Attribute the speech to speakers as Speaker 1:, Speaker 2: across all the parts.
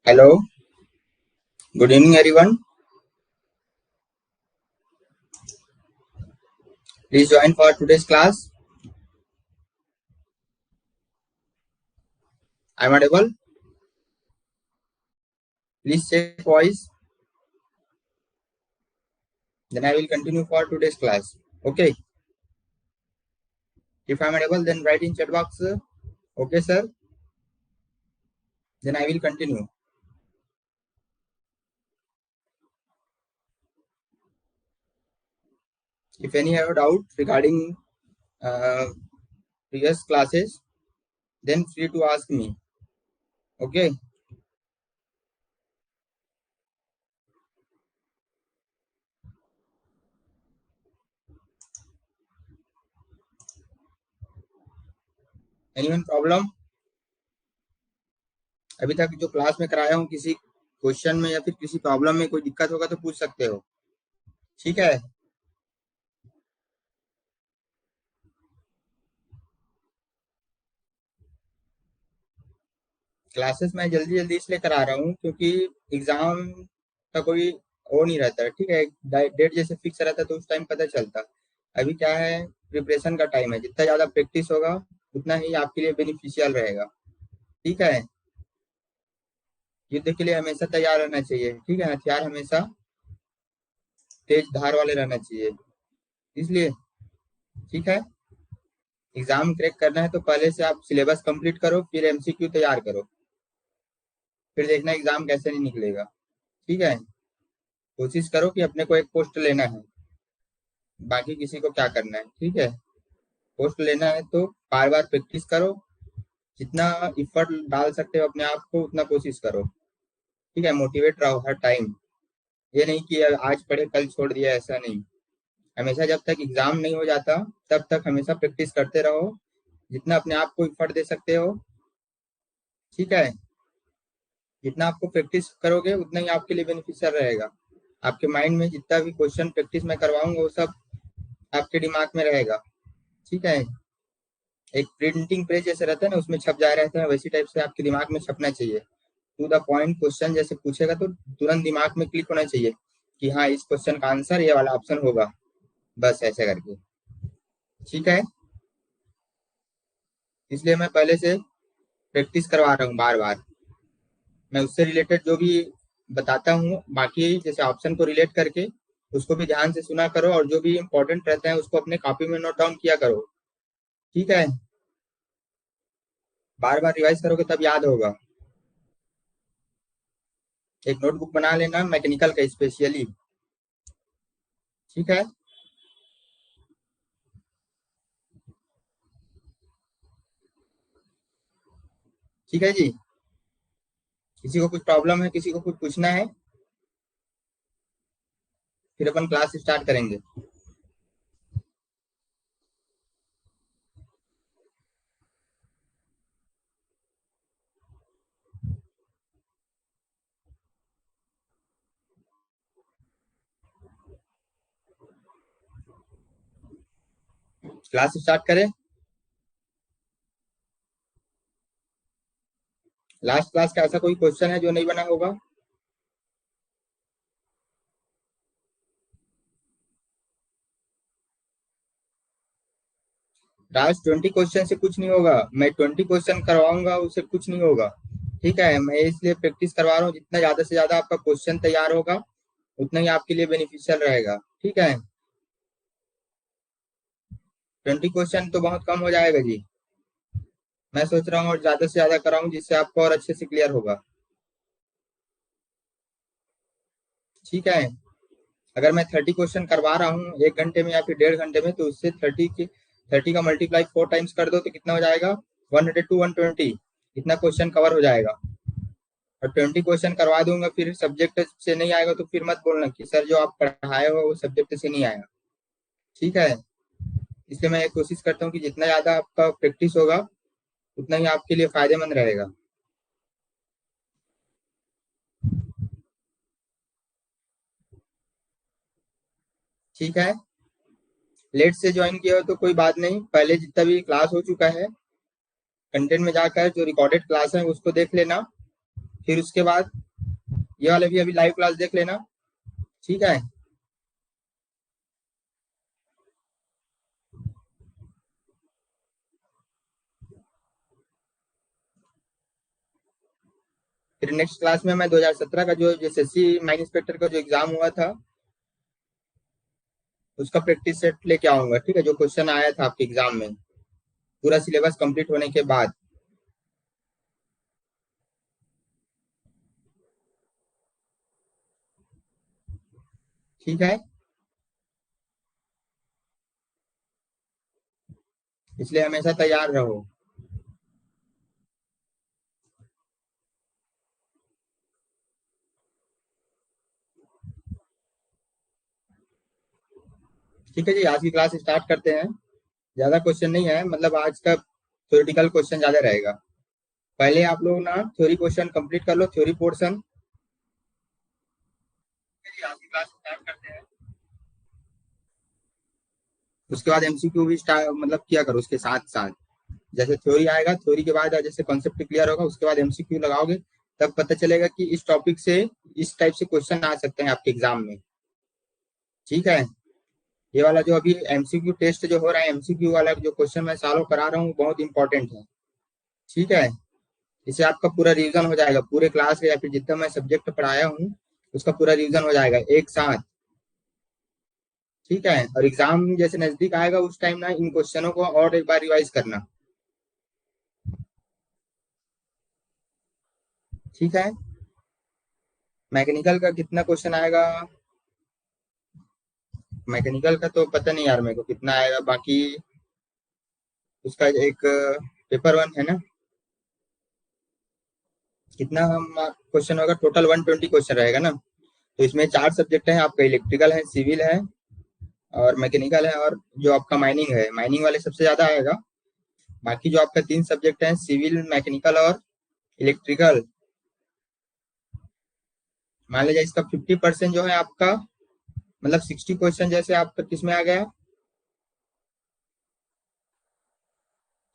Speaker 1: Hello, good evening everyone. Please join for today's class. I am audible. Please check voice. Then I will continue for today's class. Okay. If I am audible, then write in chat box. Okay, sir. Then I will continue. If any have doubt regarding previous classes, then free to ask me. Okay. Anyone problem? अभी तक जो class में कराया हूँ किसी question में या फिर किसी प्रॉब्लम में कोई दिक्कत होगा तो पूछ सकते हो. ठीक है. क्लासेस मैं जल्दी जल्दी इसलिए करा रहा हूँ क्योंकि एग्जाम का कोई वो नहीं रहता है. ठीक है. डेट जैसे फिक्स रहता है तो उस टाइम पता चलता. अभी क्या है, प्रिपरेशन का टाइम है. जितना ज़्यादा प्रैक्टिस होगा उतना ही आपके लिए बेनिफिशियल रहेगा. ठीक है. युद्ध के लिए हमेशा तैयार रहना चाहिए. ठीक है. हथियार हमेशा तेज धार वाले रहना चाहिए. इसलिए ठीक है, एग्जाम क्रैक करना है तो पहले से आप सिलेबस कंप्लीट करो, फिर एमसीक्यू तैयार करो, फिर देखना एग्जाम कैसे नहीं निकलेगा. ठीक है. कोशिश करो कि अपने को एक पोस्ट लेना है, बाकी किसी को क्या करना है. ठीक है. पोस्ट लेना है तो बार बार प्रैक्टिस करो, जितना इफर्ट डाल सकते हो अपने आप को उतना कोशिश करो. ठीक है. मोटिवेट रहो हर टाइम. ये नहीं कि आज पढ़े कल छोड़ दिया, ऐसा नहीं. हमेशा जब तक एग्जाम नहीं हो जाता तब तक हमेशा प्रैक्टिस करते रहो, जितना अपने आप को इफर्ट दे सकते हो. ठीक है. जितना आपको प्रैक्टिस करोगे उतना ही आपके लिए बेनिफिशियल रहेगा. आपके माइंड में जितना भी क्वेश्चन प्रैक्टिस में करवाऊंगा वो सब आपके दिमाग में रहेगा. ठीक है. एक प्रिंटिंग पेज जैसे रहता है ना, उसमें छप जा रहता है, वैसी टाइप से आपके दिमाग में छपना चाहिए. टू द पॉइंट क्वेश्चन जैसे पूछेगा तो तुरंत दिमाग में क्लिक होना चाहिए कि हाँ, इस क्वेश्चन का आंसर ये वाला ऑप्शन होगा. बस ऐसे करके. ठीक है. इसलिए मैं पहले से प्रैक्टिस करवा रहा हूँ बार बार. मैं उससे रिलेटेड जो भी बताता हूँ, बाकी जैसे ऑप्शन को रिलेट करके उसको भी ध्यान से सुना करो, और जो भी इम्पोर्टेंट रहता है उसको अपने कॉपी में नोट डाउन किया करो. ठीक है. बार बार रिवाइज करोगे तब याद होगा. एक नोटबुक बना लेना मैकेनिकल का स्पेशली. ठीक है. ठीक है जी. किसी को कुछ प्रॉब्लम है, किसी को कुछ पूछना है, फिर अपन क्लास स्टार्ट करेंगे. क्लास स्टार्ट करें. लास्ट क्लास का ऐसा कोई क्वेश्चन है जो नहीं बना होगा? लास्ट 20 क्वेश्चन से कुछ नहीं होगा. मैं 20 क्वेश्चन करवाऊंगा उससे कुछ नहीं होगा. ठीक है. मैं इसलिए प्रैक्टिस करवा रहा हूँ. जितना ज्यादा से ज्यादा आपका क्वेश्चन तैयार होगा उतना ही आपके लिए बेनिफिशियल रहेगा. ठीक है. 20 क्वेश्चन तो बहुत कम हो जाएगा जी. मैं सोच रहा हूँ और ज्यादा से ज्यादा कराऊं जिससे आपको और अच्छे से क्लियर होगा. ठीक है. अगर मैं 30 क्वेश्चन करवा रहा हूँ 1 घंटे में या फिर 1.5 घंटे में, तो उससे 30 का मल्टीप्लाई 4 टाइम्स कर दो तो कितना हो जाएगा? 100 to 120. इतना क्वेश्चन कवर हो जाएगा. और 20 क्वेश्चन करवा दूंगा, फिर सब्जेक्ट से नहीं आएगा तो फिर मत बोलना कि सर जो आप पढ़ाए हो वो सब्जेक्ट से नहीं आया। ठीक है, इसलिए मैं कोशिश करता हूँ कि जितना ज्यादा आपका प्रैक्टिस होगा उतना ही आपके लिए फायदेमंद रहेगा। ठीक है, लेट से ज्वाइन किया हो तो कोई बात नहीं, पहले जितना भी क्लास हो चुका है कंटेंट में जाकर जो रिकॉर्डेड क्लास है उसको देख लेना, फिर उसके बाद ये वाले भी अभी लाइव क्लास देख लेना। ठीक है, फिर नेक्स्ट क्लास में मैं 2017 का जो एसएससी माइन इंस्पेक्टर का जो एग्जाम हुआ था उसका प्रैक्टिस सेट लेके आऊंगा। ठीक है, जो क्वेश्चन आया था आपके एग्जाम में पूरा सिलेबस कंप्लीट होने के बाद। ठीक है, इसलिए हमेशा तैयार रहो। ठीक है जी, आज की क्लास स्टार्ट करते हैं। ज्यादा क्वेश्चन नहीं है, मतलब आज का थ्योरेटिकल क्वेश्चन ज्यादा रहेगा। पहले आप लोग ना थ्योरी क्वेश्चन कंप्लीट कर लो, थ्योरी पोर्शन। आज की क्लास स्टार्ट करते हैं। उसके बाद एमसीक्यू भी स्टार्ट मतलब किया करो उसके साथ साथ। जैसे थ्योरी आएगा, थ्योरी के बाद जैसे कॉन्सेप्ट क्लियर होगा उसके बाद एमसीक्यू लगाओगे, तब पता चलेगा कि इस टॉपिक से इस टाइप से क्वेश्चन आ सकते हैं आपके एग्जाम में। ठीक है, ये वाला जो अभी एमसीक्यू टेस्ट जो हो रहा है, एमसीक्यू वाला जो क्वेश्चन मैं सॉल्व करा रहा हूँ बहुत इंपॉर्टेंट है। ठीक है, इससे आपका पूरा रिवीजन हो जाएगा, पूरे क्लास का या फिर जितना मैं सब्जेक्ट पढ़ाया हूँ उसका पूरा रिवीजन हो जाएगा एक साथ। ठीक है, और एग्जाम जैसे नजदीक आएगा उस टाइम ना इन क्वेश्चनों को और एक बार रिवाइज करना। ठीक है, मैकेनिकल का कितना क्वेश्चन आएगा, मैकेनिकल का तो पता नहीं यार मेरे को कितना आएगा, बाकी उसका एक पेपर वन है ना, कितना हम क्वेश्चन होगा, टोटल 120 क्वेश्चन रहेगा ना। तो इसमें चार सब्जेक्ट है आपका, इलेक्ट्रिकल है, सिविल है और मैकेनिकल है, और जो आपका माइनिंग है, माइनिंग वाले सबसे ज्यादा आएगा। बाकी जो आपका तीन सब्जेक्ट है, सिविल, मैकेनिकल और इलेक्ट्रिकल, मान लीजिए इसका 50% जो है आपका, मतलब 60 क्वेश्चन जैसे आपका किसमें आ गया,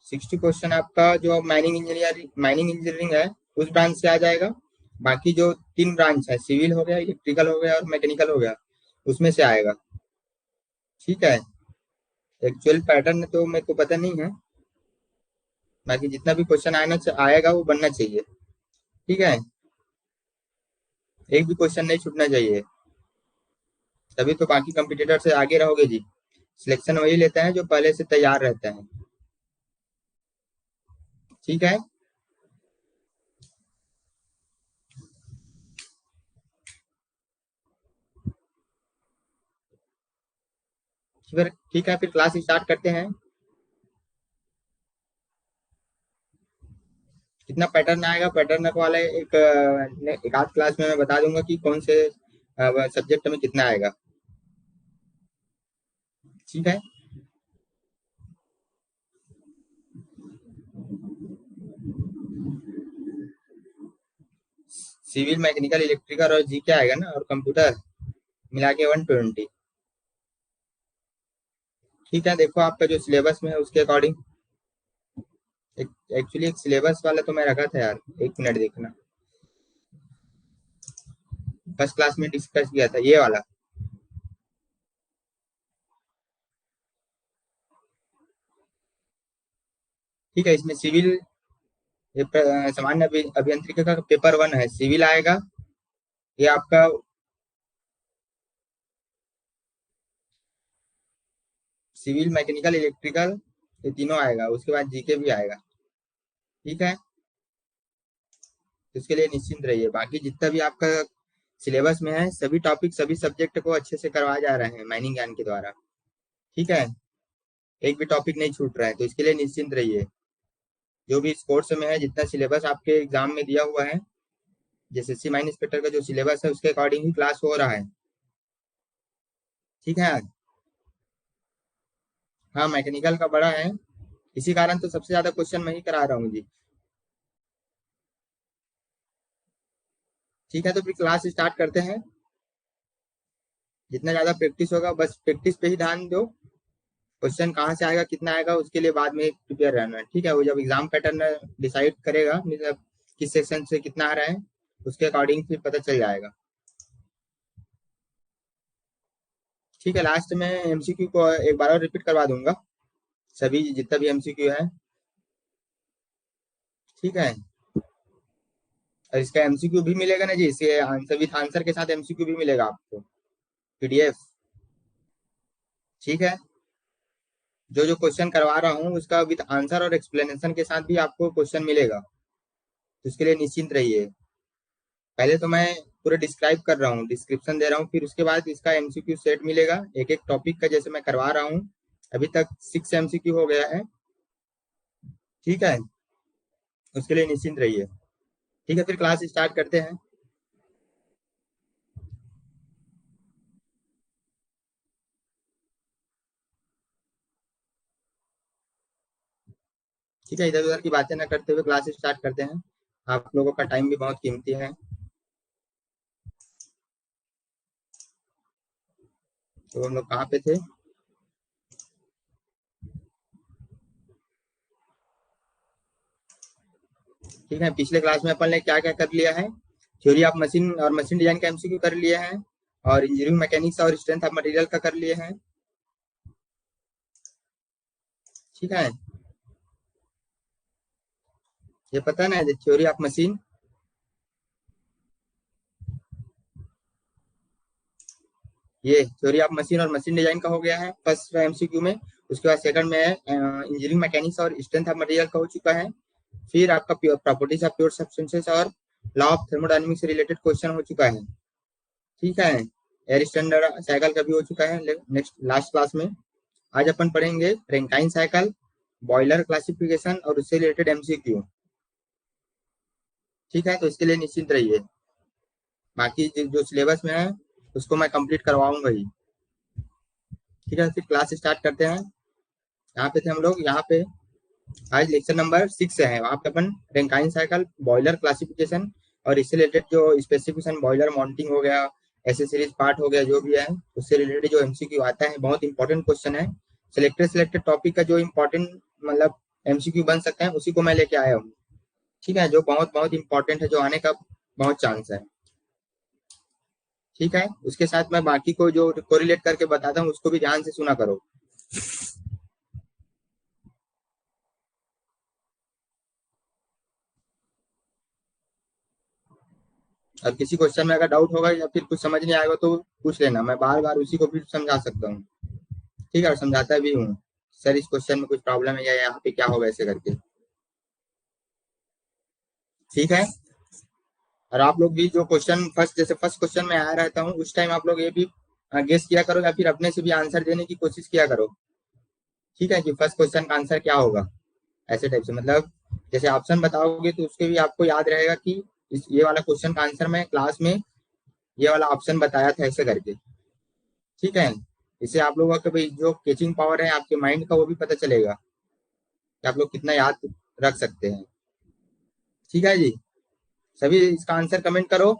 Speaker 1: 60 क्वेश्चन आपका जो माइनिंग इंजीनियरिंग है उस ब्रांच से आ जाएगा। बाकी जो तीन ब्रांच है, सिविल हो गया, इलेक्ट्रिकल हो गया और मैकेनिकल हो गया, उसमें से आएगा। ठीक है, एक्चुअल पैटर्न तो मेरे को पता नहीं है, बाकी जितना भी क्वेश्चन आएगा वो बनना चाहिए। ठीक है, एक भी क्वेश्चन नहीं छूटना चाहिए, तभी तो बाकी कंपटीटर से आगे रहोगे जी। सिलेक्शन वही लेते हैं जो पहले से तैयार रहते हैं। ठीक है, फिर ठीक है, फिर क्लास स्टार्ट करते हैं। कितना पैटर्न आएगा, पैटर्न वाला एक आध क्लास में मैं बता दूंगा कि कौन से सब्जेक्ट में कितना आएगा। ठीक है, सिविल, मैकेनिकल, इलेक्ट्रिकल और जी क्या आएगा ना, और कंप्यूटर मिला के 120। ठीक है, देखो आपका जो सिलेबस में है उसके अकॉर्डिंग, एक्चुअली एक सिलेबस वाला तो मैं रखा था यार, एक मिनट देखना, फर्स्ट क्लास में डिस्कस किया था ये वाला। ठीक है, इसमें सिविल, ये सामान्य अभियांत्रिकी का पेपर वन है, सिविल आएगा। ये आपका सिविल, मैकेनिकल, इलेक्ट्रिकल, ये तीनों आएगा, उसके बाद जीके भी आएगा। ठीक है, तो इसके लिए निश्चिंत रहिए, बाकी जितना भी आपका सिलेबस में है सभी टॉपिक सभी सब्जेक्ट को अच्छे से करवाए जा रहे हैं माइनिंग ज्ञान के द्वारा। ठीक है, एक भी टॉपिक नहीं छूट रहा है, तो इसके लिए निश्चिंत रहिए। जो भी इस कोर्स में है, जितना सिलेबस आपके एग्जाम में दिया हुआ है जैसे सी माइन इंस्पेक्टर का जो सिलेबस है उसके अकॉर्डिंग ही क्लास हो रहा है। ठीक है। हाँ, मैकेनिकल का बड़ा है, इसी कारण तो सबसे ज्यादा क्वेश्चन मैं ही करा रहा हूँ जी। ठीक है, तो फिर क्लास स्टार्ट करते हैं। जितना ज्यादा प्रैक्टिस होगा बस प्रैक्टिस पे ही ध्यान दो। क्वेश्चन कहाँ से आएगा कितना आएगा उसके लिए बाद में प्रिपेयर रहना है। ठीक है, वो जब एग्जाम पैटर्न डिसाइड करेगा मतलब किस सेक्शन से कितना आ रहा है उसके अकॉर्डिंग फिर पता चल जाएगा। ठीक है, लास्ट में एमसीक्यू को एक बार और रिपीट करवा दूंगा, सभी जितना भी एमसीक्यू है। ठीक है, और इसका एमसीक्यू भी मिलेगा ना जी, इसके आंसर विथ आंसर के साथ एमसीक्यू भी मिलेगा आपको, पीडीएफ। ठीक है, जो जो क्वेश्चन करवा रहा हूँ उसका विथ आंसर और एक्सप्लेनेशन के साथ भी आपको क्वेश्चन मिलेगा, तो इसके लिए निश्चिंत रहिए। पहले तो मैं पूरा डिस्क्राइब कर रहा हूँ, डिस्क्रिप्शन दे रहा हूँ, फिर उसके बाद इसका एमसीक्यू सेट मिलेगा एक एक टॉपिक का, जैसे मैं करवा रहा हूँ। अभी तक 6 एमसीक्यू हो गया है। ठीक है, उसके लिए निश्चिंत रहिए। ठीक है, फिर क्लास स्टार्ट करते हैं। ठीक है, इधर उधर की बातें ना करते हुए क्लास स्टार्ट करते हैं, आप लोगों का टाइम भी बहुत कीमती है। तो हम लोग कहाँ पे थे? ठीक है, पिछले क्लास में अपन ने क्या क्या कर लिया है, थ्योरी ऑफ मशीन और मशीन डिजाइन का एमसीक्यू कर लिया है, और इंजीनियरिंग मैकेनिक्स और स्ट्रेंथ ऑफ मटेरियल का कर लिए हैं। ठीक है, ये पता ना थ्योरी ऑफ मशीन, ये थ्योरी ऑफ मशीन और मशीन डिजाइन का हो गया है फर्स्ट एमसीक्यू में। उसके बाद सेकंड में है इंजीनियरिंग मैकेनिक्स और स्ट्रेंथ ऑफ मटेरियल का हो चुका है। फिर आपका प्रॉपर्टीज ऑफ प्योर सब्सटेंसेस और लॉ ऑफ थर्मोडायनामिक्स से रिलेटेड क्वेश्चन हो चुका है। ठीक है, एयर स्टैंडर्ड साइकिल का भी हो चुका है नेक्स्ट लास्ट क्लास में। आज अपन पढ़ेंगे रैंकाइन साइकिल, बॉयलर क्लासिफिकेशन और उससे रिलेटेड एमसीक्यू। ठीक है, तो इसके लिए निश्चिंत रहिए, बाकी जो सिलेबस में है उसको मैं कंप्लीट करवाऊंगा ही। ठीक है, फिर क्लास स्टार्ट करते हैं। यहाँ पे थे हम लोग, यहाँ पे आज लेक्चर नंबर 6 है, वहाँ पे अपन रैंकाइन साइकिल, बॉयलर क्लासिफिकेशन और इससे रिलेटेड जो स्पेसिफिकेशन, बॉयलर माउंटिंग हो गया, एसेसरीज पार्ट हो गया, जो भी है उससे रिलेटेड जो एमसीक्यू आता है, बहुत इंपॉर्टेंट क्वेश्चन है। सिलेक्टेड टॉपिक का जो इंपॉर्टेंट मतलब एमसीक्यू बन सकते हैं उसी को मैं लेके आया हूँ। ठीक है, जो बहुत बहुत इंपॉर्टेंट है, जो आने का बहुत चांस है। ठीक है, उसके साथ मैं बाकी को जो कोरिलेट करके बताता हूँ उसको भी ध्यान से सुना करो। अब किसी क्वेश्चन में अगर डाउट होगा या फिर कुछ समझ नहीं आएगा तो पूछ लेना, मैं बार बार उसी को भी समझा सकता हूँ। ठीक है, और समझाता भी हूँ, सर इस क्वेश्चन में कुछ प्रॉब्लम है या यहाँ पे क्या होगा ऐसे करके। ठीक है, और आप लोग भी जो क्वेश्चन फर्स्ट, जैसे फर्स्ट क्वेश्चन में आया रहता हूँ उस टाइम आप लोग ये भी गेस किया करो या फिर अपने से भी आंसर देने की कोशिश किया करो। ठीक है, कि फर्स्ट क्वेश्चन का आंसर क्या होगा, ऐसे टाइप से मतलब जैसे ऑप्शन बताओगे तो उसके भी आपको याद रहेगा कि ये वाला क्वेश्चन का आंसर मैं क्लास में ये वाला ऑप्शन बताया था ऐसे करके। ठीक है, इससे आप लोगों का भाई जो कैचिंग पावर है आपके माइंड का वो भी पता चलेगा कि आप लोग कितना याद रख सकते हैं। ठीक है जी, सभी इसका आंसर कमेंट करो।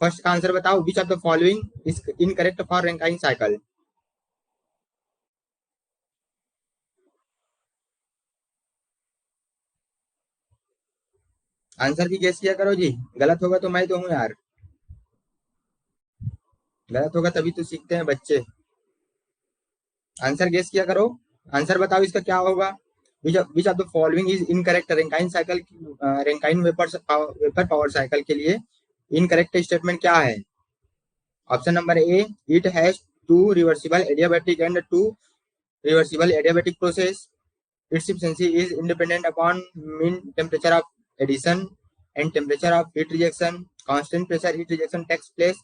Speaker 1: फर्स्ट का आंसर बताओ, विच of the following is incorrect for Rankine cycle. Answer भी गेस किया करो जी, गलत होगा तो मैं तो हूँ यार, गलत होगा तभी तो सीखते हैं बच्चे। आंसर गेस किया करो, आंसर बताओ इसका क्या होगा। Which of the following is incorrect Rankine cycle, Rankine vapour power cycle के लिए इनकरेक्ट स्टेटमेंट क्या है। Option number A, it has two reversible adiabatic and two reversible adiabatic process. Its efficiency is independent upon mean temperature of addition and temperature of heat rejection. Constant pressure heat rejection takes place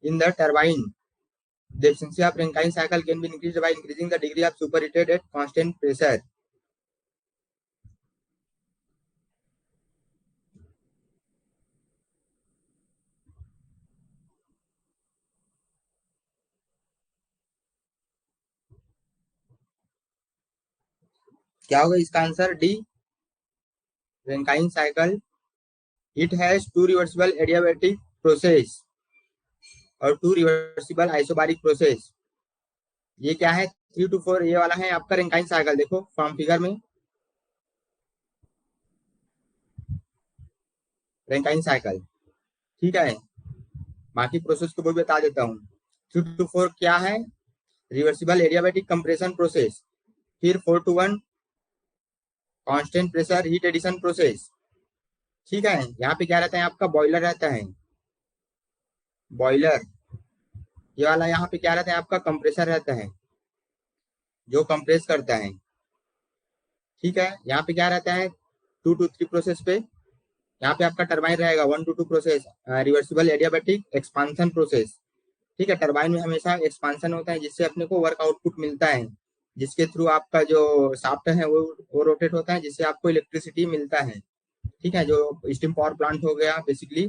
Speaker 1: in the turbine. The efficiency of Rankine cycle can be increased by increasing the degree of superheated at constant pressure. क्या होगा इसका answer? D, Rankine cycle. It has two reversible adiabatic process और two reversible isobaric process. ये क्या है? 3 to 4 ये वाला है आपका रेंकाइन साइकिल। देखो फॉर्म फिगर में रेंकाइन साइकिल, ठीक है। बाकी प्रोसेस को भी बता देता हूँ। 3 to 4 क्या है? Reversible adiabatic compression process. फिर 4 to 1 constant pressure heat addition process, ठीक है। यहाँ पे क्या रहता है आपका? बॉयलर रहता है, बॉयलर। ये वाला यहाँ पे क्या रहता है आपका? कंप्रेसर रहता है जो कंप्रेस करता है, ठीक है। यहाँ पे क्या रहता है? 2 to 3 प्रोसेस पे यहाँ पे आपका टरबाइन रहेगा। 1 to 2 process, reversible adiabatic expansion process, ठीक है। टरबाइन में हमेशा एक्सपांसन होता है जिससे अपने को वर्क आउटपुट मिलता है, जिसके थ्रू आपका जो शाफ्ट है वो रोटेट होता है, जिससे आपको इलेक्ट्रिसिटी मिलता है, ठीक है। जो स्टीम पावर प्लांट हो गया बेसिकली,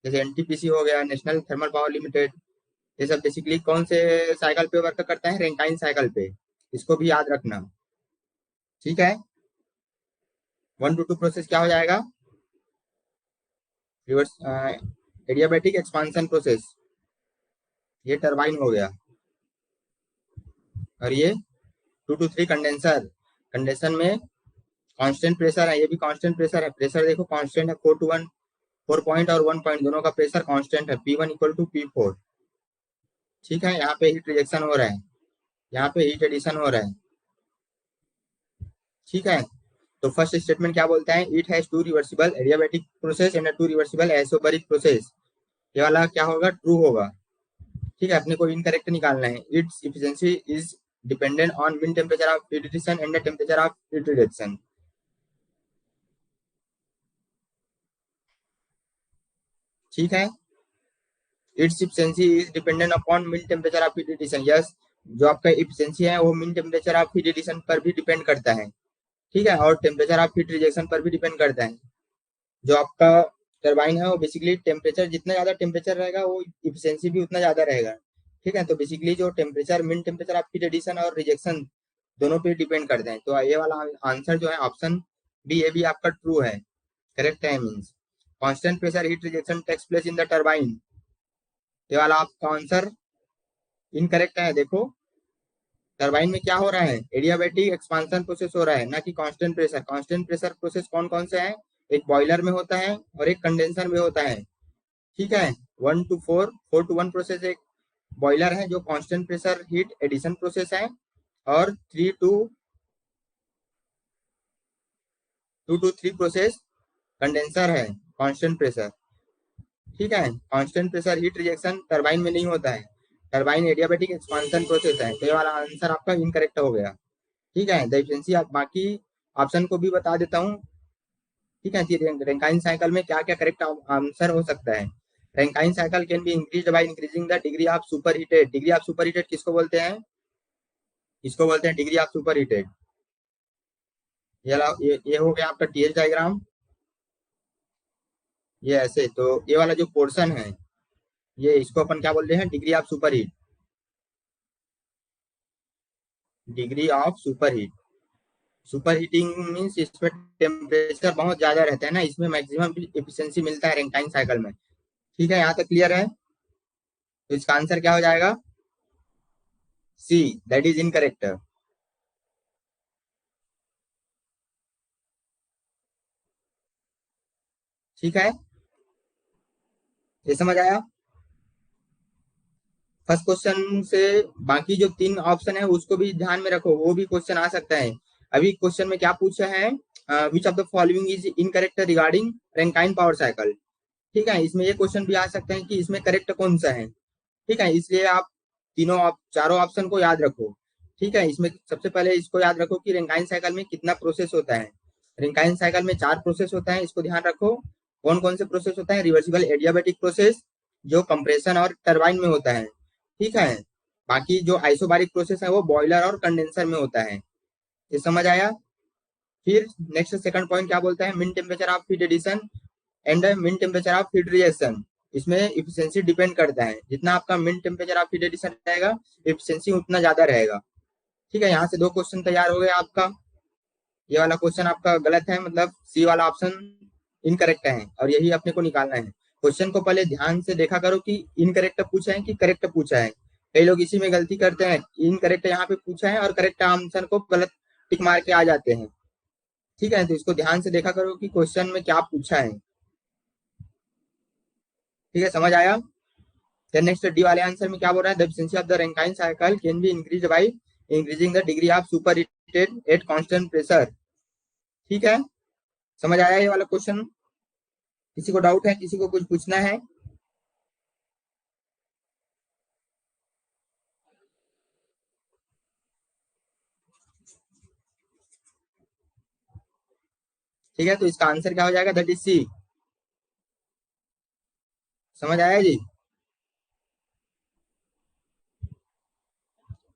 Speaker 1: जैसे एनटीपीसी हो गया, नेशनल थर्मल पावर लिमिटेड, ये सब बेसिकली कौन से साइकिल पे वर्क करता है? रेंकाइन साइकिल पे। इसको भी याद रखना, ठीक है। 1 to 2 प्रोसेस क्या हो जाएगा? रिवर्स एडियाबैटिक एक्सपांसन प्रोसेस, ये टरबाइन हो गया। और ये 2 to 3 कंडेंसर। कंडेंसर में कांस्टेंट प्रेशर है, ये भी कांस्टेंट प्रेशर है। प्रेशर देखो कांस्टेंट है, 4 to 1, 4 पॉइंट और 1 पॉइंट दोनों का प्रेशर कांस्टेंट है, P1 = P4, ठीक है। यहाँ पे हीट रिजेक्शन हो रहा है, यहाँ पे हीट एडिशन हो रहा है, ठीक है। तो फर्स्ट स्टेटमेंट क्या बोलता है? It has two reversible adiabatic process and two reversible isobaric process. ये वाला क्या होगा? ट्रू होगा, ठीक है। अपने को इनकरेक्ट निकालना है। Its efficiency is dependent on mean temperature of heat addition and the temperature of heat reduction, ठीक है। Its efficiency is dependent upon mean temperature of heat addition. Yes, जो आपका इफिशिएंसी है वो mean temperature of heat addition पर भी depend करता है, ठीक है। और टेम्परेचर ऑफ हीट रिजेक्शन पर भी डिपेंड करता है। जो आपका टरबाइन है वो बेसिकली टेम्परेचर, जितना ज्यादा टेम्परेचर रहेगा वो इफिशिएंसी भी उतना ज्यादा रहेगा, ठीक है। तो बेसिकली जो temperature, mean temperature of heat addition और रिजेक्शन दोनों पे डिपेंड करते हैं। तो ये वाला आंसर जो है ऑप्शन बी, ये भी आपका ट्रू है, करेक्ट है। Means constant pressure heat rejection takes place in the turbine, ये वाला आपका आंसर इनकरेक्ट है। देखो टरबाइन में क्या हो रहा है? एडियाबैटिक एक्सपांशन प्रोसेस हो रहा है, ना कि constant pressure. Constant pressure process कौन कौन से है? एक बॉयलर में होता है और एक कंडेंसर में होता है, ठीक है। 1 to 4, 4 to 1 प्रोसेस एक बॉयलर है जो constant pressure heat addition process है, और 2 to 3 प्रोसेस कंडेंसर है, कांस्टेंट प्रेशर, ठीक है। Constant pressure heat rejection turbine में नहीं होता है, टरबाइन एडियाबैटिक एक्सपांशन प्रोसेस है। तो ये वाला आंसर आपका इनकरेक्ट हो गया, ठीक है। एफिशिएंसी आप बाकी ऑप्शन को भी बता देता हूँ, ठीक है। रैंकाइन साइकिल में क्या क्या करेक्ट आंसर हो सकता है? Rankine cycle can be increased by increasing the degree of super heated. Degree of super heated किसको बोलते हैं? इसको बोलते हैं डिग्री ऑफ सुपर हीटेड। ये हो गया आपका टीएच डायग्राम। ये ऐसे, तो ये वाला जो पोर्शन है ये, इसको अपन क्या बोलते हैं? Degree of super heat, degree of super heat. Super heating means इसमें टेम्परेचर बहुत ज्यादा रहता है ना, इसमें मैक्सिमम एफिशिएंसी मिलता है रैंकाइन साइकिल में, ठीक है। यहाँ तक क्लियर है? तो इसका आंसर क्या हो जाएगा? सी, दैट इज इनकरेक्ट, ठीक है। ये समझ आया? फर्स्ट क्वेश्चन से बाकी जो 3 ऑप्शन है उसको भी ध्यान में रखो, वो भी क्वेश्चन आ सकता है। अभी क्वेश्चन में क्या पूछा है? विच of the following is incorrect regarding Rankine power cycle, ठीक है। इसमें ये क्वेश्चन भी आ सकते हैं कि इसमें करेक्ट कौन सा है, ठीक है। इसलिए आप चारों ऑप्शन को याद रखो, ठीक है। इसमें सबसे पहले इसको याद रखो कि रैंकाइन साइकिल में कितना प्रोसेस होता है। रैंकाइन साइकिल में 4 प्रोसेस होता है, इसको ध्यान रखो। कौन कौन से प्रोसेस होता है? रिवर्सिबल एडियाबैटिक प्रोसेस जो कंप्रेशन और टरबाइन में होता है, ठीक है। बाकी जो आइसोबारिक प्रोसेस है वो बॉयलर और कंडेंसर में होता है। ये समझ आया? फिर नेक्स्ट सेकंड पॉइंट क्या बोलता है? Mean temperature of heat addition and mean temperature of heat rejection. इसमें इफिशिएंसी डिपेंड करता है, जितना आपका mean temperature of heat addition रहेगा इफिशिएंसी उतना ज्यादा रहेगा, ठीक है। यहाँ से 2 क्वेश्चन तैयार हो गया आपका। ये वाला क्वेश्चन आपका गलत है, मतलब सी वाला ऑप्शन इनकरेक्ट है और यही अपने को निकालना है। क्वेश्चन को पहले ध्यान से देखा करो कि इनकरेक्ट पूछा है कि करेक्ट पूछा है। कई लोग इसी में गलती करते हैं, इनकरेक्ट यहाँ पे पूछा है और करेक्ट आंसर को गलत टिक मार के आ जाते हैं। ठीक है, तो इसको ध्यान से देखा करो कि क्वेश्चन में क्या पूछा है। ठीक है, समझ आया। फिर नेक्स्ट डी वाले आंसर में क्या बोल रहा है, the efficiency of the Rankine cycle can be increase by increasing the degree of super heated at constant pressure. ठीक है, समझ आया ये वाला क्वेश्चन। किसी को डाउट है, किसी को कुछ पूछना है? ठीक है, तो इसका आंसर क्या हो जाएगा, दैट इज सी। समझ आया जी।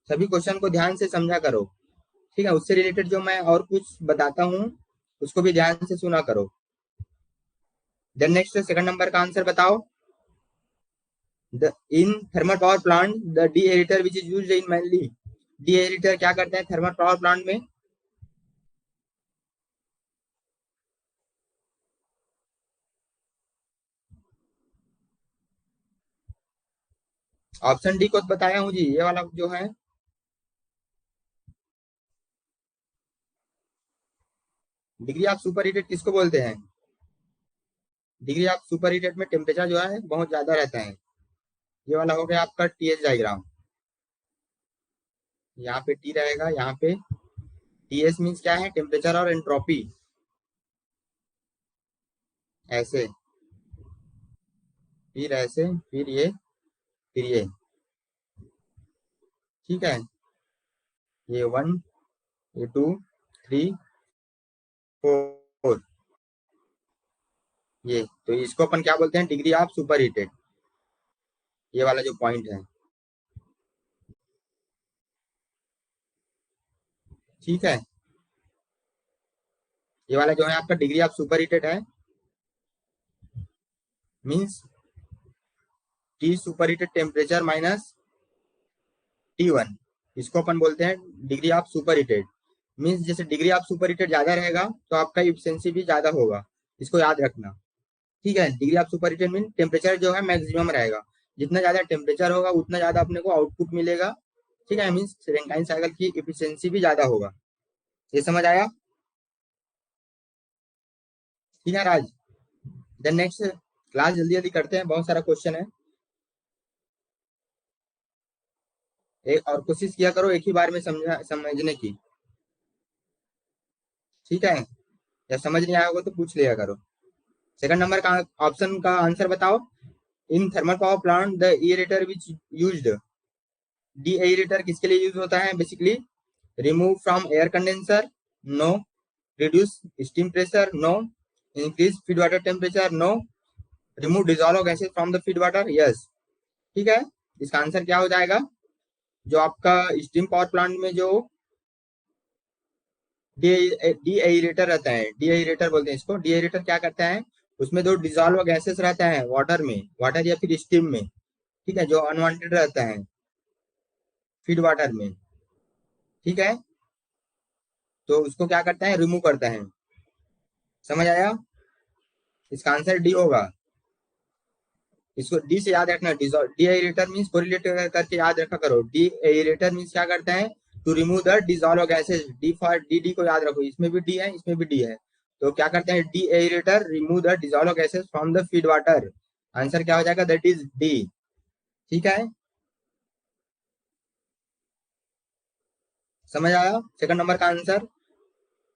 Speaker 1: सभी क्वेश्चन को ध्यान से समझा करो। ठीक है, उससे रिलेटेड जो मैं और कुछ बताता हूँ उसको भी ध्यान से सुना करो। देन नेक्स्ट सेकंड नंबर का आंसर बताओ। In thermal power plant the deaerator which is used in mainly. Deaerator क्या करते हैं थर्मल पावर प्लांट में? ऑप्शन डी को तो बताया हूँ जी, ये वाला जो है डिग्री ऑफ सुपर हीटेड किसको बोलते हैं? डिग्री ऑफ सुपर हीटेड में टेम्परेचर जो है बहुत ज्यादा रहता है। ये वाला हो गया आपका टीएस डायग्राम। यहाँ पे टी रहेगा, यहाँ पे टीएस मीन्स क्या है, टेम्परेचर और एंट्रोपी। ऐसे, फिर ऐसे, फिर ये, फिर ये। ठीक है, ये 1, ये 2, 3, 4, ये तो इसको अपन क्या बोलते हैं, डिग्री ऑफ सुपर हीटेड। ये वाला जो पॉइंट है। ठीक है, ये वाला जो है आपका डिग्री ऑफ सुपर हीटेड है, means T super heated temperature minus T1। इसको अपन बोलते हैं degree of super heated. Means जैसे डिग्री ऑफ सुपर हीटेड ज्यादा रहेगा तो आपका इफिशियंसी भी ज्यादा होगा, इसको याद रखना। ठीक है, degree of super heated mean temperature जो है मैक्सिमम रहेगा। जितना ज्यादा टेम्परेचर होगा उतना ज्यादा अपने को आउटपुट मिलेगा। ठीक है, मीन्स रैंकाइन साइकिल की इफिशियंसी भी ज्यादा होगा। ये समझ आया? ठीक है राज। देन नेक्स्ट क्लास जल्दी जल्दी करते हैं, बहुत सारा क्वेश्चन है। एक और कोशिश किया करो एक ही बार में समझने की। ठीक है, या समझ नहीं आया होगा तो पूछ लिया करो। सेकंड नंबर का ऑप्शन का आंसर बताओ। In thermal power plant the aerator which used. Deaerator किसके लिए यूज होता है basically? Remove from air condenser, no. Reduce steam pressure, no. Increase feed water temperature, no. Remove dissolve gases from the feed water, yes. ठीक है, इसका answer क्या हो जाएगा, जो आपका स्टीम पावर प्लांट में जो डीएरेटर रहता है, डीएरेटर बोलते हैं इसको। डीएरेटर क्या करता है, उसमें जो डिजॉल्व गैसेस रहता है वाटर में, वाटर या फिर स्टीम में, ठीक है, जो अनवांटेड रहता है फीड वाटर में, ठीक है, तो उसको क्या करता है, रिमूव करता है। समझ आया? इसका आंसर डी होगा। इसको डी से याद रखना, डीएरेटर मींस कोरिलेट करके याद रखा करो। डीएरेटर मींस क्या करता है, to remove the dissolve gases. D for D, D को याद रखो, इसमें भी डी है, इसमें भी डी है। तो क्या करते हैं, deaerator remove the dissolve gases from the feed water. Answer क्या हो जाएगा, दैट इज डी। ठीक है, समझ आया सेकंड नंबर का आंसर?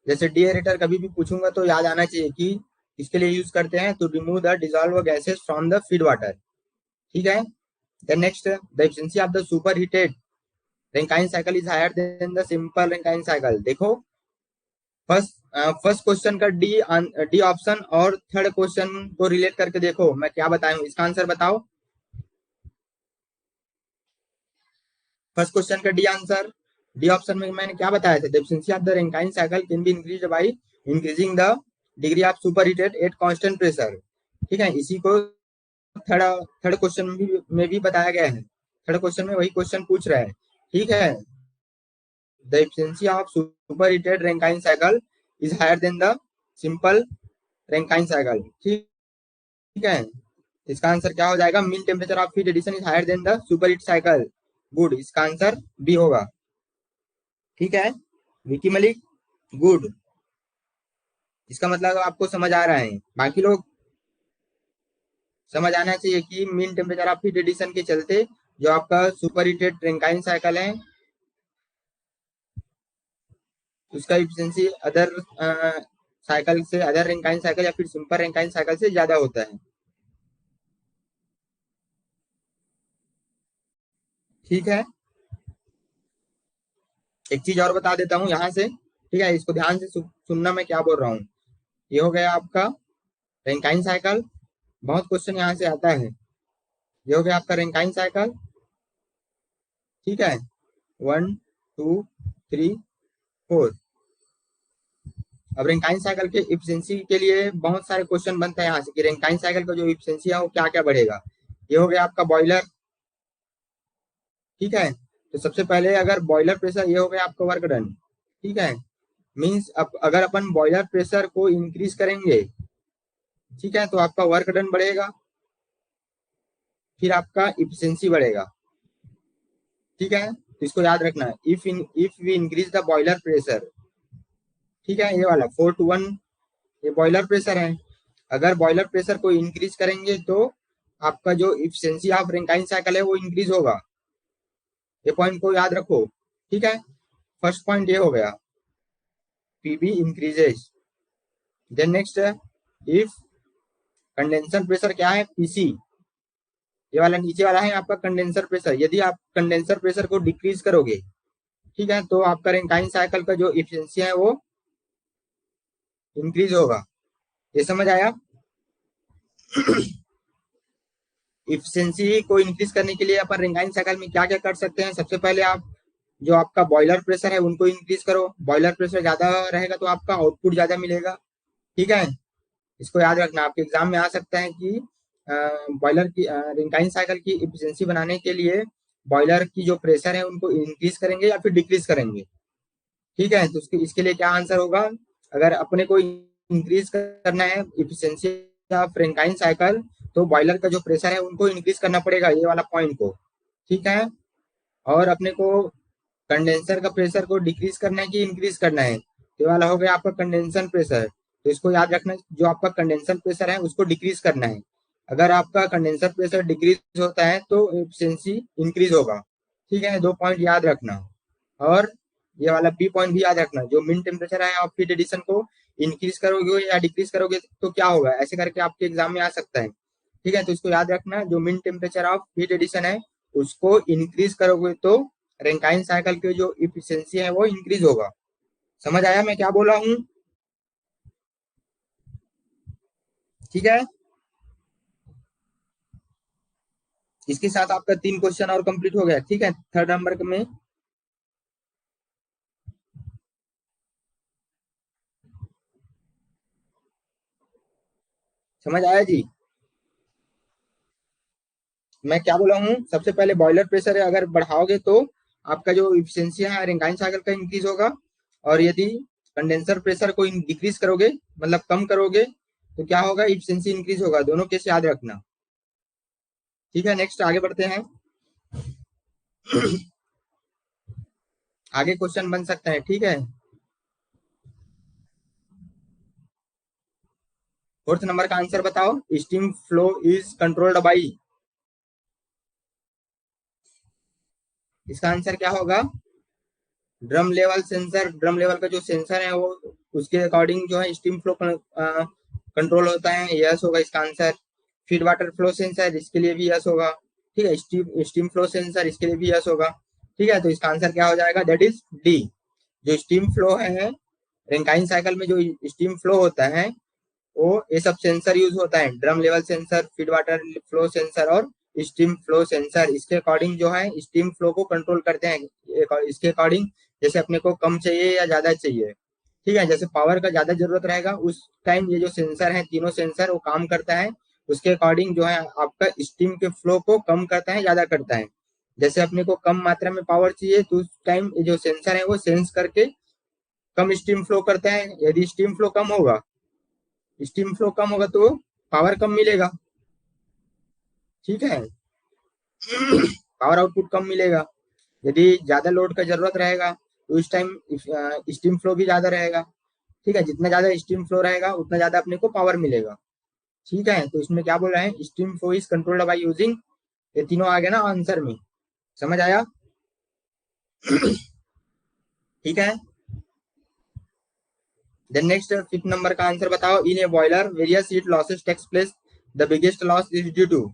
Speaker 1: जैसे डीएरेटर कभी भी पूछूंगा तो याद आना चाहिए कि इसके लिए यूज करते हैं, to remove the dissolve gases from the feed water. ठीक है, then next, the efficiency of the super heated Rankine cycle is higher than the simple Rankine cycle. देखो, फर्स्ट फर्स्ट क्वेश्चन का डी, डी ऑप्शन और third question को relate करके देखो मैं क्या बताया हूँ, इसका आंसर बताओ। फर्स्ट क्वेश्चन का डी आंसर, डी ऑप्शन में मैंने क्या बताया था, the efficiency of the Rankine cycle can be increased by increasing the degree of super heated at constant pressure. ठीक है, इसी को थर्ड थर्ड क्वेश्चन में भी बताया गया है। थर्ड क्वेश्चन में वही क्वेश्चन पूछ रहा है। ठीक है, the efficiency of super heated Rankine cycle is higher than the simple Rankine cycle. ठीक है, इसका आंसर क्या हो जाएगा? Mean temperature of heat addition is higher than the super heat cycle. Good, इसका आंसर बी होगा। ठीक है विकी मलिक, गुड। इसका मतलब आपको समझ आ रहा है, बाकी लोग समझ आना चाहिए कि mean temperature of heat addition के चलते जो आपका सुपर हीटेड रैंकाइन साइकिल है उसका इफिशिएंसी अदर साइकिल से, अदर रैंकाइन साइकिल या फिर सिंपल रैंकाइन साइकिल से ज्यादा होता है। ठीक है, एक चीज और बता देता हूँ यहाँ से, ठीक है, इसको ध्यान से सुनना मैं क्या बोल रहा हूँ। ये हो गया आपका रैंकाइन साइकिल, बहुत क्वेश्चन यहाँ से आता है। ये हो गया आपका रैंकाइन साइकिल, ठीक है, 1 2 3 4। अब रैंकाइन साइकिल के इफिशिएंसी के लिए बहुत सारे क्वेश्चन बनते हैं यहाँ से कि रैंकाइन साइकिल का जो इफिशिएंसी है वो क्या क्या बढ़ेगा। ये हो गया आपका बॉयलर, ठीक है, तो सबसे पहले अगर बॉयलर प्रेशर, ये हो गया आपका वर्क डन, ठीक है, मीन्स अब अगर अपन बॉयलर प्रेशर को इंक्रीज करेंगे, ठीक है, तो आपका वर्क डन बढ़ेगा, फिर आपका इफिशिएंसी बढ़ेगा। ठीक है, तो इसको याद रखना है, if we increase the boiler pressure, ठीक है, ये वाला 4 to 1 ये बॉयलर प्रेशर है। अगर बॉयलर प्रेशर को इंक्रीज करेंगे तो आपका जो इफिशिएंसी ऑफ रैंकाइन साइकिल है वो इंक्रीज होगा। ये पॉइंट को याद रखो। ठीक है, फर्स्ट पॉइंट ये हो गया, PB increases. Then next, if condenser pressure क्या है? पीसी, ये वाला नीचे वाला है आपका कंडेंसर प्रेशर। यदि आप कंडेंसर प्रेशर को डिक्रीज करोगे, ठीक है, तो आपका रैंकाइन साइकिल का जो इफिशिएंसी है वो इंक्रीज होगा। ये समझ आया? इफिशिएंसी को इंक्रीज करने के लिए अपन रैंकाइन साइकिल में क्या क्या कर सकते हैं? सबसे पहले आप जो आपका बॉयलर प्रेशर है उनको इंक्रीज करो। बॉयलर प्रेशर ज्यादा रहेगा तो आपका आउटपुट ज्यादा मिलेगा। ठीक है, इसको याद रखना, आपके एग्जाम में आ सकता है कि बॉयलर की रैंकाइन साइकिल की इफिशिएंसी बनाने के लिए बॉयलर की जो प्रेशर है उनको इंक्रीज करेंगे या फिर डिक्रीज करेंगे। ठीक है, तो इसके लिए क्या आंसर होगा? अगर अपने को इंक्रीज करना है इफिशिएंसी ऑफ रैंकाइन साइकिल तो बॉयलर का जो प्रेशर है उनको इंक्रीज करना पड़ेगा, ये वाला पॉइंट को। ठीक है, और अपने को कंडेंसर का प्रेशर को डिक्रीज करना है कि इंक्रीज करना है, ये वाला हो गया आपका कंडेंसर प्रेशर। तो इसको याद रखना, जो आपका कंडेंसर प्रेशर है उसको डिक्रीज करना है। अगर आपका कंडेंसर प्रेशर डिक्रीज होता है तो एफिशिएंसी इंक्रीज होगा। ठीक है, 2 पॉइंट याद रखना। और ये वाला बी पॉइंट भी याद रखना, जो मिन टेम्परेचर है ऑफ हीट एडिशन को इंक्रीज करोगे या डिक्रीज करोगे तो क्या होगा, ऐसे करके आपके एग्जाम में आ सकता है। ठीक है, तो इसको याद रखना, जो मिन टेम्परेचर ऑफ हीट एडिशन है उसको इंक्रीज करोगे तो रैंकाइन साइकिल की जो इफिशिएंसी है वो इंक्रीज होगा। समझ आया मैं क्या बोला हूँ? ठीक है, इसके साथ आपका 3 क्वेश्चन और कंप्लीट हो गया। ठीक है, थर्ड नंबर में समझ आया जी? मैं क्या बोला हूँ, सबसे पहले बॉयलर प्रेशर अगर बढ़ाओगे तो आपका जो इफिशिएंसी है रैंकाइन साइकिल का इंक्रीज होगा, और यदि कंडेंसर प्रेशर को डिक्रीज करोगे, मतलब कम करोगे, तो क्या होगा, इफिशिएंसी इंक्रीज होगा। दोनों केस याद रखना। ठीक है, नेक्स्ट आगे बढ़ते हैं। आगे क्वेश्चन बन सकते हैं। ठीक है, फोर्थ नंबर का आंसर बताओ। Steam flow is controlled by, इसका आंसर क्या होगा? Drum level sensor. Drum level का जो सेंसर है वो उसके अकॉर्डिंग जो है स्टीम फ्लो कंट्रोल होता है, यस होगा इसका answer. Feed water flow sensor, इसके लिए भी यस होगा। ठीक है, स्टीम स्टीम फ्लो सेंसर, इसके लिए भी यस होगा। ठीक है, तो इसका आंसर क्या हो जाएगा? That is D. जो स्टीम फ्लो है रैंकाइन साइकिल में, जो स्टीम फ्लो होता है वो ये सब सेंसर यूज होता है, drum level sensor, feed water flow sensor और स्टीम फ्लो सेंसर। इसके अकॉर्डिंग जो है स्टीम फ्लो को कंट्रोल करते हैं। इसके अकॉर्डिंग जैसे अपने को कम चाहिए या ज्यादा चाहिए, ठीक है, जैसे पावर का ज्यादा जरूरत रहेगा उस टाइम ये जो सेंसर है, तीनों सेंसर वो काम करता है। उसके अकॉर्डिंग जो है आपका स्टीम के फ्लो को कम करता है, ज्यादा करता है। जैसे अपने को कम मात्रा में पावर चाहिए तो उस टाइम ये जो सेंसर है वो सेंस करके कम स्टीम फ्लो करते हैं। यदि स्टीम फ्लो कम होगा तो पावर कम मिलेगा, ठीक है। पावर आउटपुट कम मिलेगा। यदि ज्यादा लोड का जरूरत रहेगा तो इस टाइम स्टीम फ्लो भी ज्यादा रहेगा, ठीक है। जितना ज्यादा स्टीम फ्लो रहेगा उतना ज्यादा अपने को पावर मिलेगा, ठीक है। तो इसमें क्या बोल रहे हैं, steam flow is controlled by using, ये तीनों आ गया ना आंसर में, समझ आया? ठीक है। देन नेक्स्ट 5th नंबर का आंसर बताओ। In a boiler various heat losses takes place, the biggest loss is due to,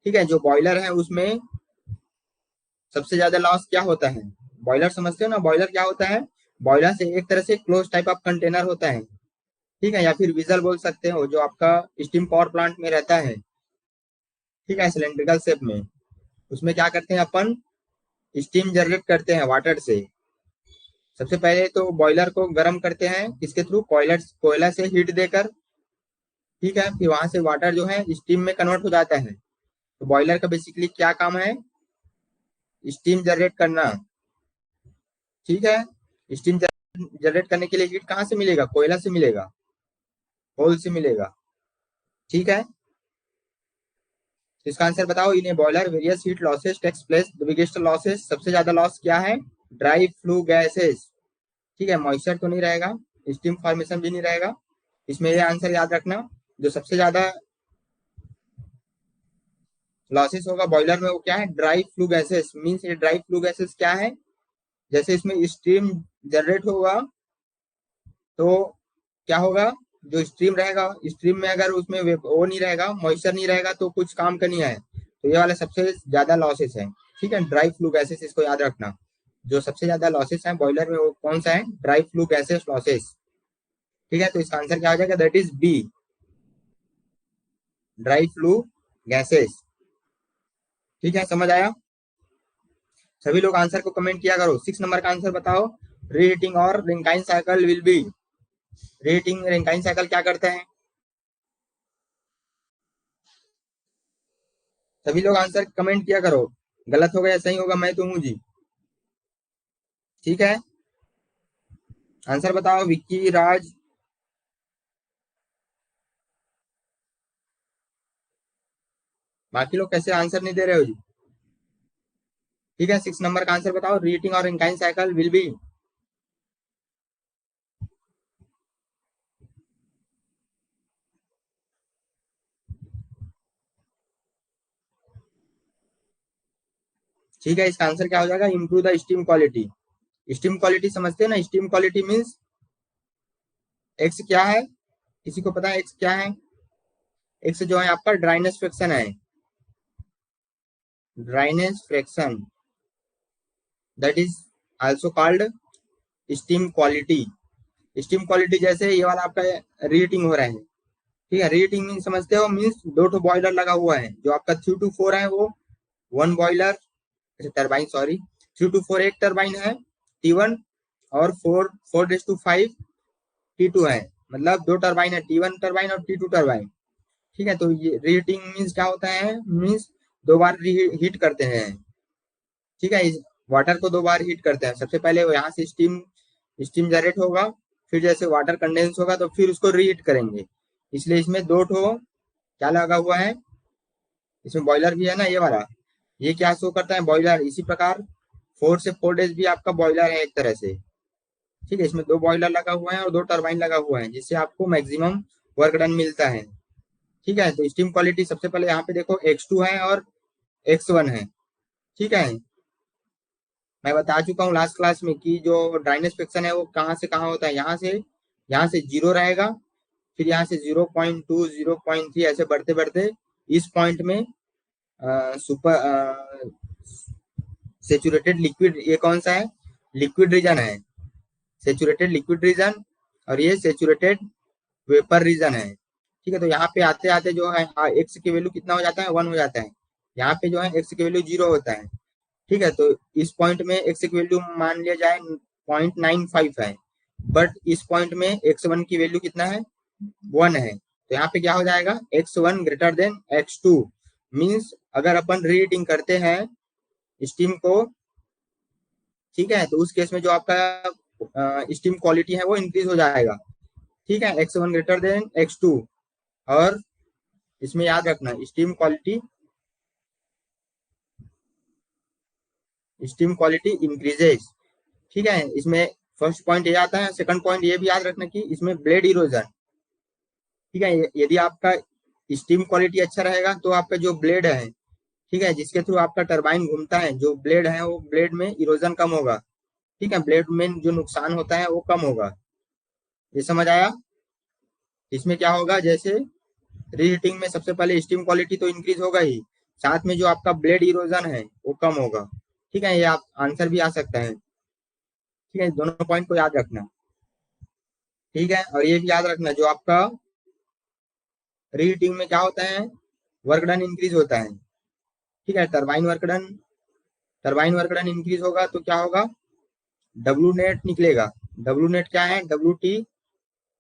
Speaker 1: ठीक है। जो बॉयलर है उसमें सबसे ज्यादा लॉस क्या होता है? बॉयलर समझते हो ना, बॉयलर क्या होता है? बॉयलर से एक तरह से क्लोज टाइप ऑफ कंटेनर होता है, ठीक है, या फिर विजल बोल सकते हो, जो आपका स्टीम पावर प्लांट में रहता है, ठीक है, सिलेंड्रिकल शेप में। उसमें क्या करते हैं अपन, स्टीम जनरेट करते हैं वाटर से। सबसे पहले तो बॉयलर को गर्म करते हैं, किसके थ्रू? कोयला से हीट देकर, ठीक है। फिर वहां से वाटर जो है स्टीम में कन्वर्ट हो जाता है। तो बॉयलर का बेसिकली क्या काम है? स्टीम जनरेट करना, ठीक है। स्टीम जनरेट करने के लिए हीट कहाँ से मिलेगा? कोयला से मिलेगा, कोल से मिलेगा, ठीक है। तो इसका आंसर बताओ। In a boiler various heat losses takes place, the biggest losses, सबसे ज्यादा लॉस क्या है? ड्राई फ्लू गैसेस, ठीक है। मॉइस्चर तो नहीं रहेगा, स्टीम फॉर्मेशन भी नहीं रहेगा। इसमें ये आंसर याद रखना, जो सबसे ज्यादा लॉसेस होगा बॉयलर में वो क्या है? Dry flue gases. मीन्स ये ड्राई फ्लू गैसेस क्या है? जैसे इसमें स्टीम जनरेट होगा तो क्या होगा, जो स्ट्रीम रहेगा, स्ट्रीम में अगर उसमें वो नहीं रहेगा, मॉइस्चर नहीं रहेगा तो कुछ काम का नहीं है। तो ये वाला सबसे ज्यादा लॉसेस है, ठीक है। ड्राई फ्लू गैसेस, इसको याद रखना। जो सबसे ज्यादा लॉसेस है बॉयलर में वो कौन सा है? ड्राई फ्लू गैसेस लॉसेस, ठीक है। तो इसका आंसर क्या हो जाएगा? That is B, dry flue gases, ठीक है। समझ आया? सभी लोग आंसर को कमेंट किया करो। 6 नंबर का आंसर बताओ। रीहीटिंग और Rankine cycle will be, reheating Rankine cycle क्या करते हैं? सभी लोग आंसर कमेंट किया करो। गलत होगा या सही होगा मैं तो हूँ जी, ठीक है। आंसर बताओ विक्की, राज। बाकी लोग कैसे आंसर नहीं दे रहे हो जी? ठीक है, 6 नंबर का आंसर बताओ। रीहीटिंग और रेंकाइन साइकिल विल बी, ठीक है। इसका आंसर क्या हो जाएगा? Improve the steam quality. Steam quality समझते हैं ना? स्टीम क्वालिटी मीन्स एक्स क्या है? किसी को पता है एक्स क्या है? एक्स जो है आपका ड्राइनेस फ्रैक्शन है, dryness fraction, that is also called steam quality. Steam quality जैसे ये वाला आपका रीहीटिंग हो रहा है, ठीक है। रीहीटिंग मीन समझते हो? मीन्स दो ठो बॉयलर लगा हुआ है। जो आपका 3 to 4 है वो one boiler, turbine sorry, 3 to 4 एक टरबाइन है T1, और 4:5 T2 है। मतलब दो टरबाइन है, T1 टरबाइन और T2 टरबाइन, ठीक है। तो ये रीहीटिंग मीन्स क्या होता है? मीन्स दो बार हीट करते हैं, ठीक है। इस वाटर को दो बार हीट करते हैं। सबसे पहले यहाँ से स्टीम स्टीम जनरेट होगा, फिर जैसे वाटर कंडेंस होगा तो फिर उसको रीहीट करेंगे। इसलिए इसमें दो ठो क्या लगा हुआ है, इसमें बॉयलर भी है ना ये वाला। ये क्या शो करता है? बॉयलर। इसी प्रकार 4 से 4 डेज भी आपका बॉयलर है एक तरह से, ठीक है। इसमें दो बॉयलर लगा हुआ है और दो टरबाइन लगा हुआ है, जिससे आपको मैक्सिमम वर्क डन मिलता है, ठीक है। तो स्टीम क्वालिटी सबसे पहले यहाँ पे देखो X2 है और X1 है, ठीक है। मैं बता चुका हूँ लास्ट क्लास में कि जो ड्राइनेस फ्रैक्शन है वो कहाँ से कहाँ होता है। यहाँ से 0 रहेगा, फिर यहाँ से 0.2 0.3 ऐसे बढ़ते बढ़ते इस पॉइंट में सुपर सेचुरेटेड लिक्विड, ये कौन सा है? लिक्विड रीजन है, सेचुरेटेड लिक्विड रीजन। और ये सेचुरेटेड वेपर रीजन है, ठीक है। तो यहाँ पे आते आते जो है एक्स की वैल्यू कितना हो जाता है? 1 हो जाता है। यहाँ पे जो है एक्स की वैल्यू 0 होता है, ठीक है। तो इस पॉइंट में एक्स की वैल्यू मान लिया जाए 0.95 है, बट इस पॉइंट में x1 की वैल्यू कितना है? 1 है। तो यहाँ पे क्या हो जाएगा? x1 greater than x2। Means अगर अपन रीहीटिंग करते हैं स्टीम को, ठीक है, तो उस केस में जो आपका स्टीम क्वालिटी है वो इंक्रीज हो जाएगा। ठीक है, x1 ग्रेटर देन x2। और इसमें याद रखना स्टीम क्वालिटी इंक्रीजेस। ठीक है, इसमें फर्स्ट पॉइंट ये आता है। सेकंड पॉइंट ये भी याद रखना कि इसमें ब्लेड इरोजन। ठीक है, यदि आपका स्टीम क्वालिटी अच्छा रहेगा तो आपका जो ब्लेड है, ठीक है, जिसके थ्रू आपका टरबाइन घूमता है, जो ब्लेड है वो ब्लेड में इरोजन कम होगा। ठीक है, ब्लेड में जो नुकसान होता है वो कम होगा। ये समझ आया? इसमें क्या होगा, जैसे रीहीटिंग में सबसे पहले स्टीम क्वालिटी तो इंक्रीज होगा ही, साथ में जो आपका ब्लेड इरोजन है वो कम होगा। ठीक है, ये आप आंसर भी आ सकता है। ठीक है, दोनों पॉइंट को याद रखना। ठीक है, और ये भी याद रखना जो आपका रीहीटिंग में क्या होता है, वर्क डन इंक्रीज होता है। ठीक है, टरबाइन वर्क डन इंक्रीज होगा तो क्या होगा, डब्ल्यू नेट निकलेगा। डब्ल्यू नेट क्या है, W T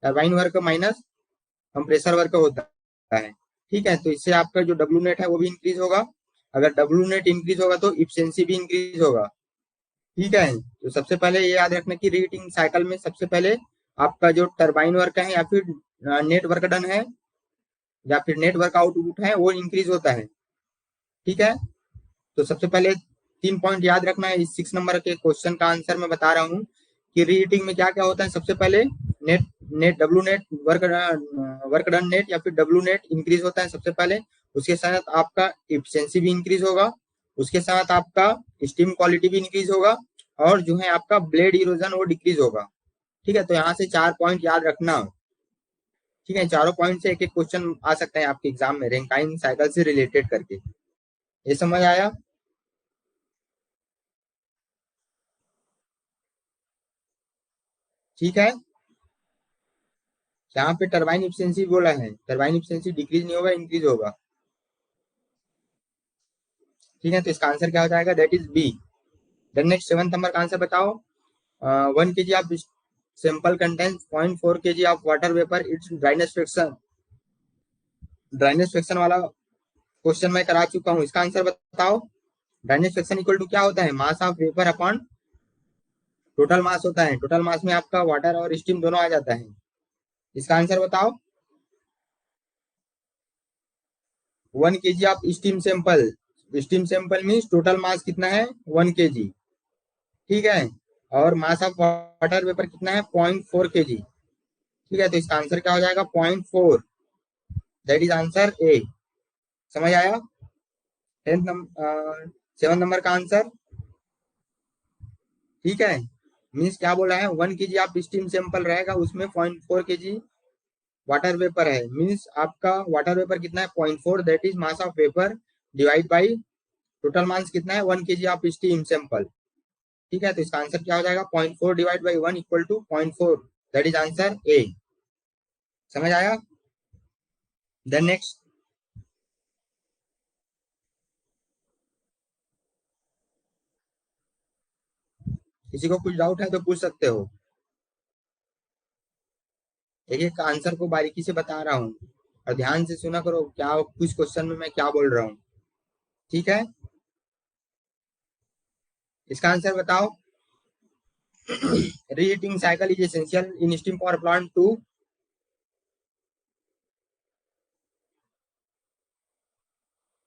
Speaker 1: turbine work minus compressor work होता है। ठीक है, तो इससे आपका जो डब्ल्यू नेट है वो भी इंक्रीज होगा। अगर डब्ल्यू नेट इंक्रीज होगा तो इफिशियंसी भी इंक्रीज होगा। ठीक है, तो सबसे पहले ये याद रखना कि रीहीटिंग साइकिल में सबसे पहले आपका जो टरबाइन वर्क है या फिर नेट वर्क डन है या फिर नेट वर्क आउटपुट है वो इंक्रीज होता है। ठीक है, तो सबसे पहले 3 पॉइंट याद रखना है। इस 6 नंबर के क्वेश्चन का आंसर मैं बता रहा हूँ कि रीहीटिंग में क्या क्या होता है। सबसे पहले net net W net work done net या फिर डब्ल्यू नेट इंक्रीज होता है सबसे पहले। उसके साथ आपका इफिशियंसी भी इंक्रीज होगा। उसके साथ आपका स्टीम क्वालिटी भी इंक्रीज होगा। और जो है आपका ब्लेड इरोजन वो डिक्रीज होगा। ठीक है, तो यहाँ से 4 पॉइंट याद रखना। ठीक है, चारों पॉइंट से एक एक क्वेश्चन आ सकता है आपके एग्जाम में रैंकाइन साइकिल से रिलेटेड करके। ये समझ आया? ठीक है, यहाँ पे टरबाइन इफिशियंसी बोला है, टरबाइन इफिशियंसी डिक्रीज नहीं होगा, इंक्रीज होगा। ठीक है, तो इसका आंसर क्या हो जाएगा, that is B. Then next 7 number का आंसर बताओ। 1 kg of sample contains 0.4 kg of water vapour, its dryness fraction वाला क्वेश्चन मैं करा चुका हूँ। इसका आंसर बताओ। ड्राइनेस फ्रैक्शन इक्वल टू क्या होता है, mass of vapour upon total mass होता है। टोटल मास में आपका वाटर और स्टीम दोनों आ जाता है। इसका आंसर बताओ। 1 kg of steam sample means total mass कितना है, 1 kg। ठीक है, और मास ऑफ वाटर वेपर कितना है, 0.4 kg। ठीक है, तो इसका आंसर क्या हो जाएगा, 0.4। That is answer A. समझ आया? 7 नंबर का आंसर। ठीक है, मीन्स क्या बोला है, 1 kg आप स्टीम सैंपल रहेगा उसमें 0.4 kg वाटर वेपर है। मीन्स आपका वाटर वेपर कितना है, 0.4, that is mass of vapour divide by total mass कितना है, 1 kg ऑफ स्टीम सैंपल। ठीक है, तो इसका आंसर क्या हो जाएगा, 0.4 divide by 1 equal to 0.4। That is answer A. समझ आया? Then next. किसी को कुछ डाउट है तो पूछ सकते हो। एक एक आंसर को बारीकी से बता रहा हूँ और ध्यान से सुना करो क्या कुछ क्वेश्चन में मैं क्या बोल रहा हूँ। ठीक है, इसका आंसर बताओ। Reheating cycle is essential in steam power plant to.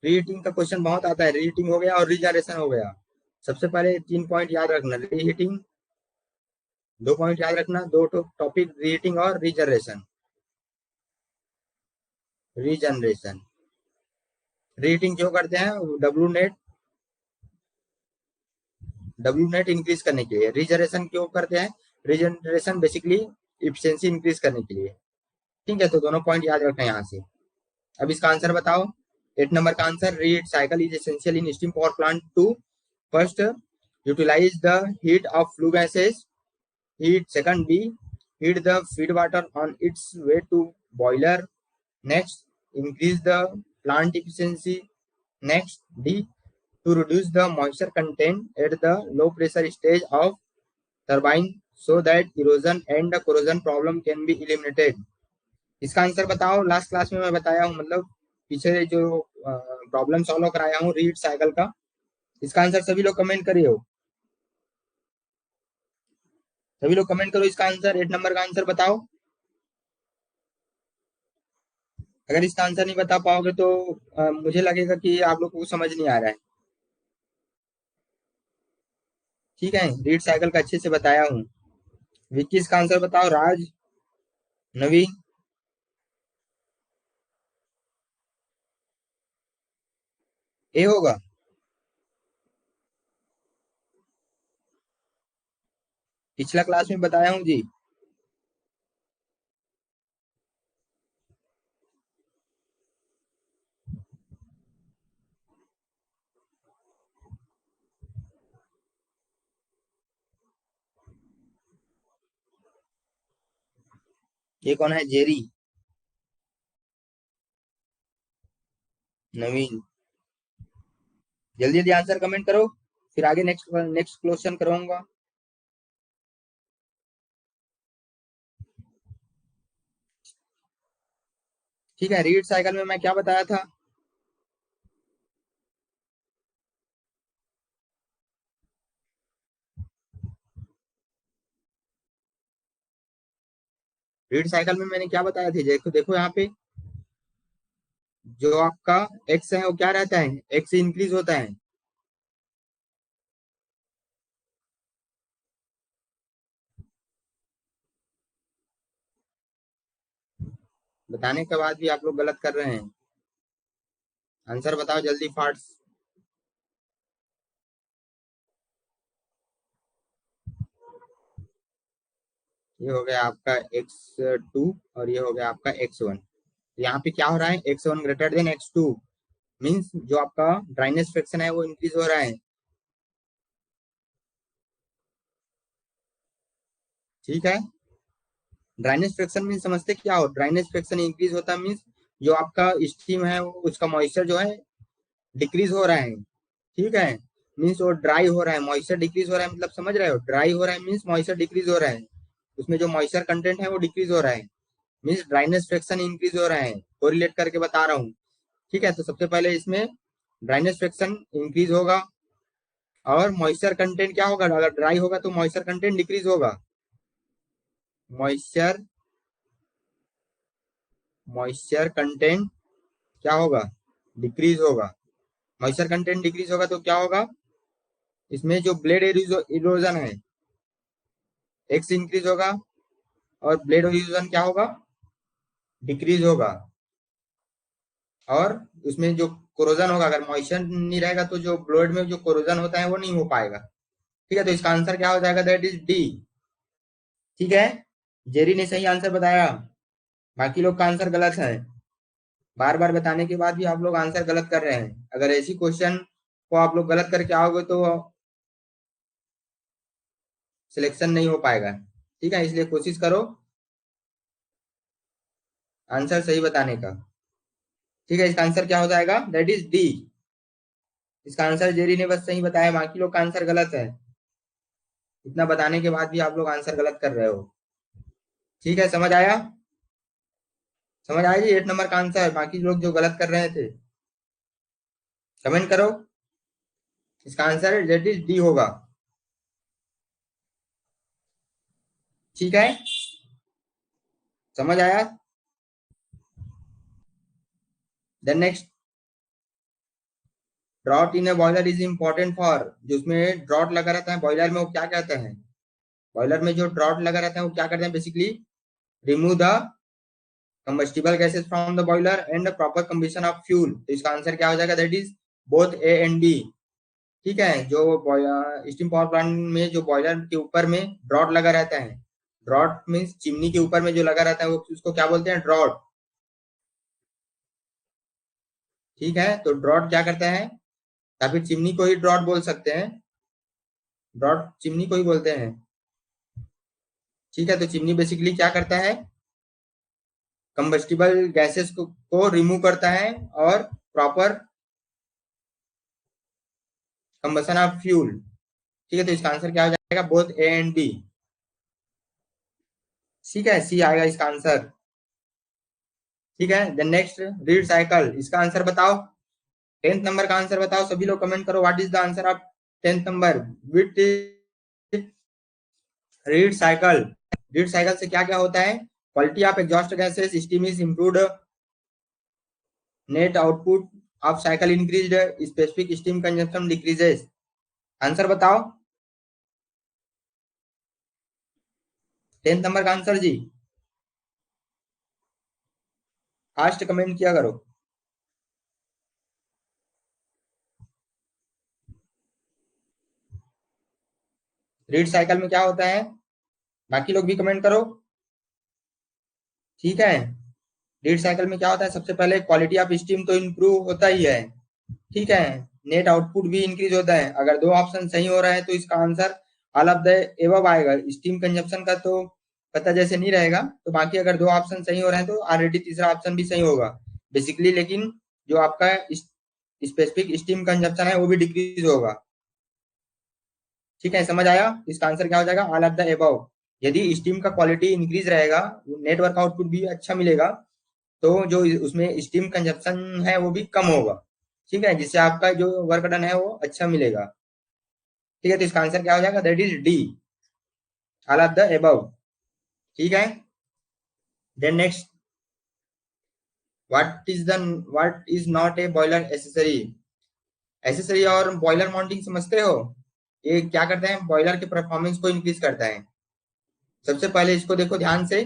Speaker 1: Reheating का क्वेश्चन बहुत आता है। रीहीटिंग हो गया और रीजनरेशन हो गया। सबसे पहले 3 पॉइंट याद रखना, रीहीटिंग। 2 पॉइंट याद रखना, दो टॉपिक, रीहीटिंग और रीजनरेशन। रीजनरेशन, रीहीटिंग क्यों करते हैं, डब्ल्यू नेट इंक्रीज करने के लिए। रीजनरेशन क्यों करते हैं, रीजनरेशन बेसिकली इफिशियंसी इंक्रीज करने के लिए। ठीक है, तो दोनों पॉइंट याद रखना यहाँ से। अब इसका आंसर बताओ। 8 नंबर का answer, reheat cycle is essential in steam power plant to first utilize the heat of flue gases heat. Second, B, heat the feed water on its way to boiler. Next, increase the plant efficiency. Next, D, to reduce the moisture content at the low pressure stage of turbine so that erosion and the corrosion problem can be eliminated. इसका answer बताओ। Last class में मैं बताया हूँ, मतलब पीछे जो problem solve कराया हूँ रीड साइकिल का। इसका आंसर सभी लोग कमेंट करिए हो। सभी लोग कमेंट करो इसका आंसर, 8 नंबर का आंसर बताओ। अगर इसका आंसर नहीं बता पाओगे तो मुझे लगेगा कि आप लोग को समझ नहीं आ रहा है। ठीक है, रीड साइकिल का अच्छे से बताया हूँ। विक्की इसका आंसर बताओ। राज, नवीन, ए होगा। पिछला क्लास में बताया हूँ जी। ये कौन है? जेरी, नवीन। जल्दी जल्दी आंसर कमेंट करो, फिर आगे नेक्स्ट नेक्स्ट क्वेश्चन करूंगा। ठीक है, रीड साइकिल में मैं क्या बताया था? रीड साइकिल में मैंने क्या बताया था? देखो देखो यहाँ पे, जो आपका एक्स है वो क्या रहता है? एक्स इंक्रीज होता है। बताने के बाद भी आप लोग गलत कर रहे हैं। आंसर बताओ जल्दी फाट। ये हो गया आपका x2 और ये हो गया आपका x1। यहाँ पे क्या हो रहा है? x1 greater than x2, means जो आपका ड्राइनेस फ्रैक्शन है वो इंक्रीज हो रहा है। ठीक है, ड्राइनेस फ्रैक्शन मीन समझते क्या हो? ड्राइनेस फ्रैक्शन इंक्रीज होता है मीन्स जो आपका स्टीम है उसका मॉइस्चर जो है डिक्रीज हो रहा है। ठीक है, मीन्स वो ड्राई हो रहा है, मॉइस्चर डिक्रीज हो रहा है, मतलब समझ रहे हो? ड्राई हो रहा है मीन्स मॉइस्चर डिक्रीज हो रहा है, उसमें जो मॉइस्चर कंटेंट है वो डिक्रीज हो रहा है, मीन्स ड्राइनेस फ्रैक्शन इंक्रीज हो रहा है। कोरिलेट करके बता रहा हूँ। ठीक है, तो सबसे पहले इसमें ड्राइनेस फ्रैक्शन इंक्रीज होगा और मॉइस्चर कंटेंट क्या होगा? अगर ड्राई होगा तो मॉइस्चर कंटेंट डिक्रीज होगा। मॉइस्चर मॉइस्चर कंटेंट क्या होगा? डिक्रीज होगा। मॉइस्चर कंटेंट डिक्रीज होगा तो क्या होगा? इसमें जो ब्लेड इरोजन है एक्स इंक्रीज होगा और ब्लेड इरोजन क्या होगा? डिक्रीज होगा। और उसमें जो कोरोजन होगा, अगर मॉइस्चर नहीं रहेगा तो जो ब्लेड में जो कोरोजन होता है वो नहीं हो पाएगा। ठीक है, तो इसका आंसर क्या हो जाएगा? That is D. ठीक है, जेरी ने सही आंसर बताया, बाकी लोग का आंसर गलत है। बार बार बताने के बाद भी आप लोग आंसर गलत कर रहे हैं। अगर ऐसी क्वेश्चन को आप लोग गलत करके आओगे तो सिलेक्शन नहीं हो पाएगा। ठीक है, इसलिए कोशिश करो आंसर सही बताने का। ठीक है, इसका आंसर क्या हो जाएगा? That is D. इसका आंसर जेरी ने बस सही बताया, बाकी लोग का आंसर गलत है। इतना बताने के बाद भी आप लोग आंसर गलत कर रहे हो। ठीक है, समझ आया? समझ आया जी? 8 नंबर का आंसर। बाकी लोग जो गलत कर रहे थे कमेंट करो। इसका आंसर दैट इज डी होगा। ठीक है, समझ आया? Then next, draught in a boiler is important for. जिसमें ड्रॉट लगा रहता है बॉयलर में वो क्या कहते हैं? बॉयलर में जो ड्रॉट लगा रहता है वो क्या करते हैं? Basically remove the combustible gases from the boiler and proper combustion of fuel. तो इसका आंसर क्या हो जाएगा? That is both A and B. ठीक है, जो स्टीम पावर प्लांट में जो बॉयलर के ऊपर में ड्रॉट लगा रहता है, ड्रॉट मीन्स चिमनी के ऊपर में जो लगा रहता है वो उसको क्या बोलते हैं? ड्रॉट। ठीक है, तो ड्रॉट क्या करता है? या फिर चिमनी को ही ड्रॉट बोल सकते हैं। ड्रॉट चिमनी को ही बोलते हैं। ठीक है, तो चिमनी बेसिकली क्या करता है? कंबस्टिबल गैसेस को रिमूव करता है और प्रॉपर कंबशन ऑफ फ्यूल। ठीक है, तो इसका आंसर क्या हो जाएगा? Both A and B. ठीक है, सी आएगा इसका आंसर। ठीक है, देन नेक्स्ट, रीड साइकिल। इसका आंसर बताओ। 10th नंबर का आंसर बताओ। सभी लोग कमेंट करो, what is the answer of 10th number? With read cycle, read cycle से क्या क्या होता है? Quality of exhaust gases, steam is improved, net output of cycle increased, specific steam consumption decreases. Answer बताओ, 10 नंबर का answer जी, fast comment किया करो। Read cycle में क्या होता है? बाकी लोग भी कमेंट करो, ठीक है। रीड साइकिल में क्या होता है? सबसे पहले क्वालिटी ऑफ स्टीम तो इम्प्रूव होता ही है, ठीक है। नेट आउटपुट भी इंक्रीज होता है। अगर दो ऑप्शन सही हो रहा है तो इसका answer all of the above आएगा। स्टीम कंजप्शन का तो पता जैसे नहीं रहेगा, तो बाकी अगर दो ऑप्शन सही हो रहे हैं तो ऑलरेडी तीसरा ऑप्शन भी सही होगा बेसिकली, लेकिन जो आपका स्पेसिफिक स्टीम कंजप्शन है वो भी डिक्रीज होगा, ठीक है। समझ आया? इसका आंसर क्या हो जाएगा? All of the above. यदि स्टीम का क्वालिटी इंक्रीज रहेगा, नेटवर्क आउटपुट भी अच्छा मिलेगा, तो जो उसमें स्टीम कंजप्शन है वो भी कम होगा, ठीक है, जिससे आपका जो वर्क डन है वो अच्छा मिलेगा, ठीक है। तो इसका आंसर क्या हो जाएगा? That is D, all of the above, ठीक है। Then next, what is not a boiler accessory. Accessory और बॉयलर माउंटिंग समझते हो? ये क्या करते हैं? बॉयलर के परफॉर्मेंस को इंक्रीज करता है। सबसे पहले इसको देखो ध्यान से,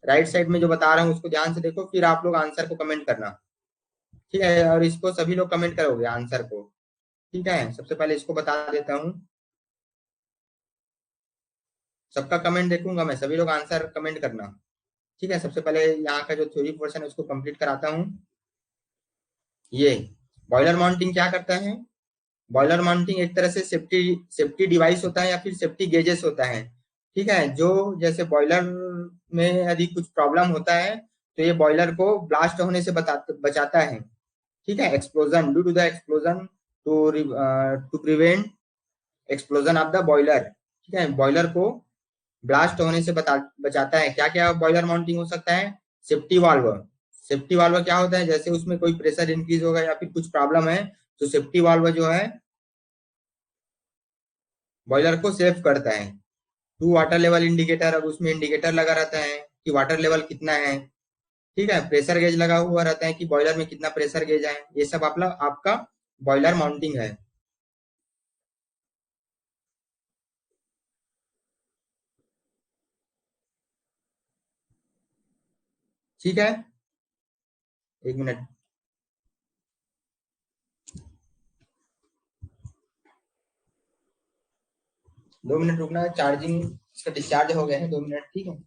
Speaker 1: राइट साइड में जो बता रहा हूँ उसको ध्यान से देखो, फिर आप लोग आंसर को कमेंट करना, ठीक है। और इसको सभी लोग कमेंट करोगे आंसर को, ठीक है। सबसे पहले इसको बता देता हूँ, सबका कमेंट देखूंगा मैं, सभी लोग आंसर कमेंट करना, ठीक है। सबसे पहले यहाँ का जो थ्योरी पोर्शन है उसको कंप्लीट कराता हूँ। ये बॉयलर माउंटिंग क्या करता है? बॉयलर माउंटिंग एक तरह से सेफ्टी सेफ्टी डिवाइस होता है या फिर सेफ्टी गेजेस होता है, ठीक है। जो जैसे बॉयलर में यदि कुछ प्रॉब्लम होता है तो ये बॉयलर को ब्लास्ट होने से बचाता है, ठीक है। Explosion, due to the explosion, to prevent explosion of the boiler, ठीक है। बॉयलर को ब्लास्ट होने से बचाता है। क्या क्या बॉयलर माउंटिंग हो सकता है? सेफ्टी वाल्व, सेफ्टी वाल्व क्या होता है? जैसे उसमें कोई प्रेशर इंक्रीज होगा या फिर कुछ प्रॉब्लम है, तो सेफ्टी वाल्व जो है बॉयलर को सेफ करता है। टू वाटर लेवल इंडिकेटर, अब उसमें इंडिकेटर लगा रहता है कि वाटर लेवल कितना है, ठीक है। प्रेशर गेज लगा हुआ रहता है कि बॉयलर में कितना प्रेशर गेज है। ये सब आपका बॉयलर माउंटिंग है, ठीक है। एक मिनट, 2 मिनट रुकना है, चार्जिंग इसका डिस्चार्ज हो गया है, 2 मिनट, ठीक है।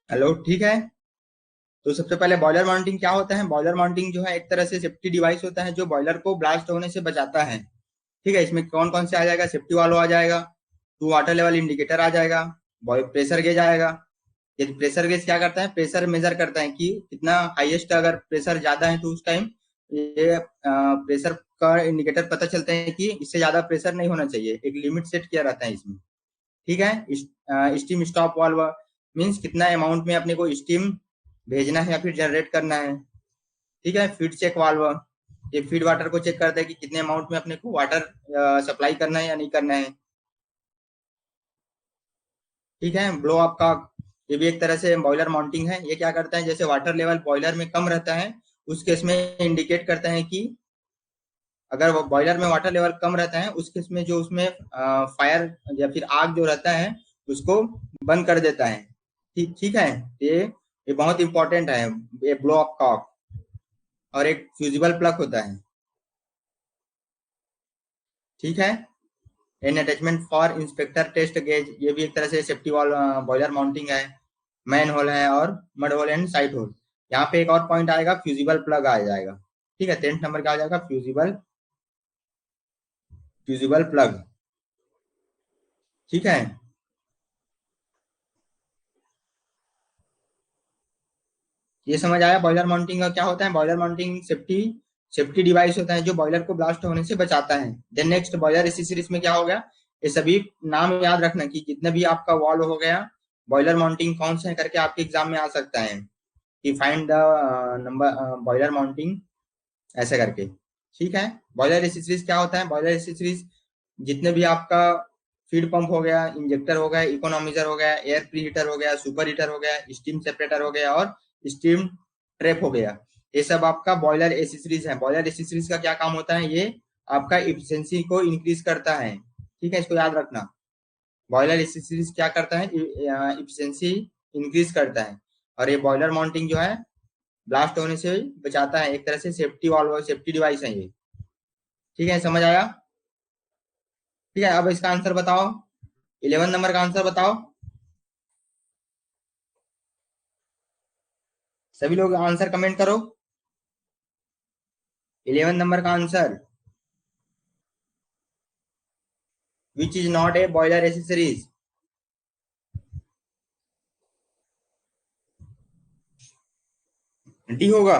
Speaker 1: हेलो, ठीक है। तो सबसे पहले बॉयलर माउंटिंग क्या होता है? बॉयलर माउंटिंग जो है एक तरह से सेफ्टी डिवाइस होता है जो बॉयलर को ब्लास्ट होने से बचाता है, ठीक है। इसमें कौन कौन से आ जाएगा? सेफ्टी वाल्व आ जाएगा, टू वाटर लेवल इंडिकेटर आ जाएगा, प्रेशर गेज आएगा। ये प्रेशर गेज क्या करता है? प्रेशर मेजर करता है कि कितना हाईएस्ट, अगर प्रेशर ज्यादा है तो उस टाइम ये प्रेशर का इंडिकेटर पता चलता है कि इससे ज्यादा प्रेशर नहीं होना चाहिए, एक लिमिट सेट किया रहता है इसमें, ठीक है। स्टीम स्टॉप वाल्व मीन्स कितना अमाउंट में अपने को स्टीम भेजना है या फिर जनरेट करना है, ठीक है। फीड चेक वाल्व, ये फीड वाटर को चेक करता है कि कितने अमाउंट में अपने को वाटर सप्लाई करना है या नहीं करना है, ठीक है। ब्लो अप कॉक, ये भी एक तरह से बॉयलर माउंटिंग है। ये क्या करता है, जैसे वाटर लेवल बॉयलर में कम रहता है उस केस में इंडिकेट करता है कि अगर वो बॉयलर में वाटर लेवल कम रहता है उस केस में जो उसमें फायर या फिर आग जो रहता है उसको बंद कर देता है। ठीक ठीक है। ये बहुत इंपॉर्टेंट है। ये ब्लो अप कॉक और एक फ्यूजिबल प्लग होता है। ठीक है। An attachment for inspector test gauge, ये भी एक तरह से सेफ्टी वॉल बॉयलर माउंटिंग है। मैन होल है और mud hole and side hole. यहाँ पे एक और पॉइंट आएगा, फ्यूजिबल प्लग आ जाएगा। ठीक है, 10th नंबर का आ जाएगा फ्यूजिबल फ्यूजिबल प्लग। ठीक है। ये समझ आया बॉयलर माउंटिंग का क्या होता है। Boiler mounting safety safety device होता है जो बॉयलर को ब्लास्ट होने से बचाता है। देन नेक्स्ट बॉयलर एसेसरीज में क्या हो गया, ये सभी नाम याद रखना कि जितने भी आपका वॉल्व हो गया, बॉयलर माउंटिंग कौन सा है करके आपके एग्जाम में आ सकता है कि find the number boiler mounting, ऐसे करके। ठीक है। बॉयलर एसेसरीज क्या होता है, बॉयलर एसेसरीज जितने भी आपका फीड पंप हो गया, इंजेक्टर हो गया, इकोनॉमिजर हो गया, एयर प्री हीटर हो गया, सुपर हीटर हो गया, स्टीम सेपरेटर हो गया और स्टीम ट्रैप हो गया, ये सब आपका बॉयलर एसेसरीज है। बॉयलर एसेसरीज का क्या काम होता है, ये आपका इफिशिएंसी को इंक्रीज करता है। ठीक है, इसको याद रखना। बॉयलर एसेसरीज क्या करता है, इफिशिएंसी इंक्रीज करता है। और ये बॉयलर माउंटिंग जो है ब्लास्ट होने से बचाता है, एक तरह से सेफ्टी वाल्व सेफ्टी डिवाइस है ये। ठीक है, समझ आया। ठीक है, अब इसका आंसर बताओ। 11 नंबर का आंसर बताओ। सभी लोग आंसर कमेंट करो। 11 नंबर का answer, which is not a boiler accessories. D होगा।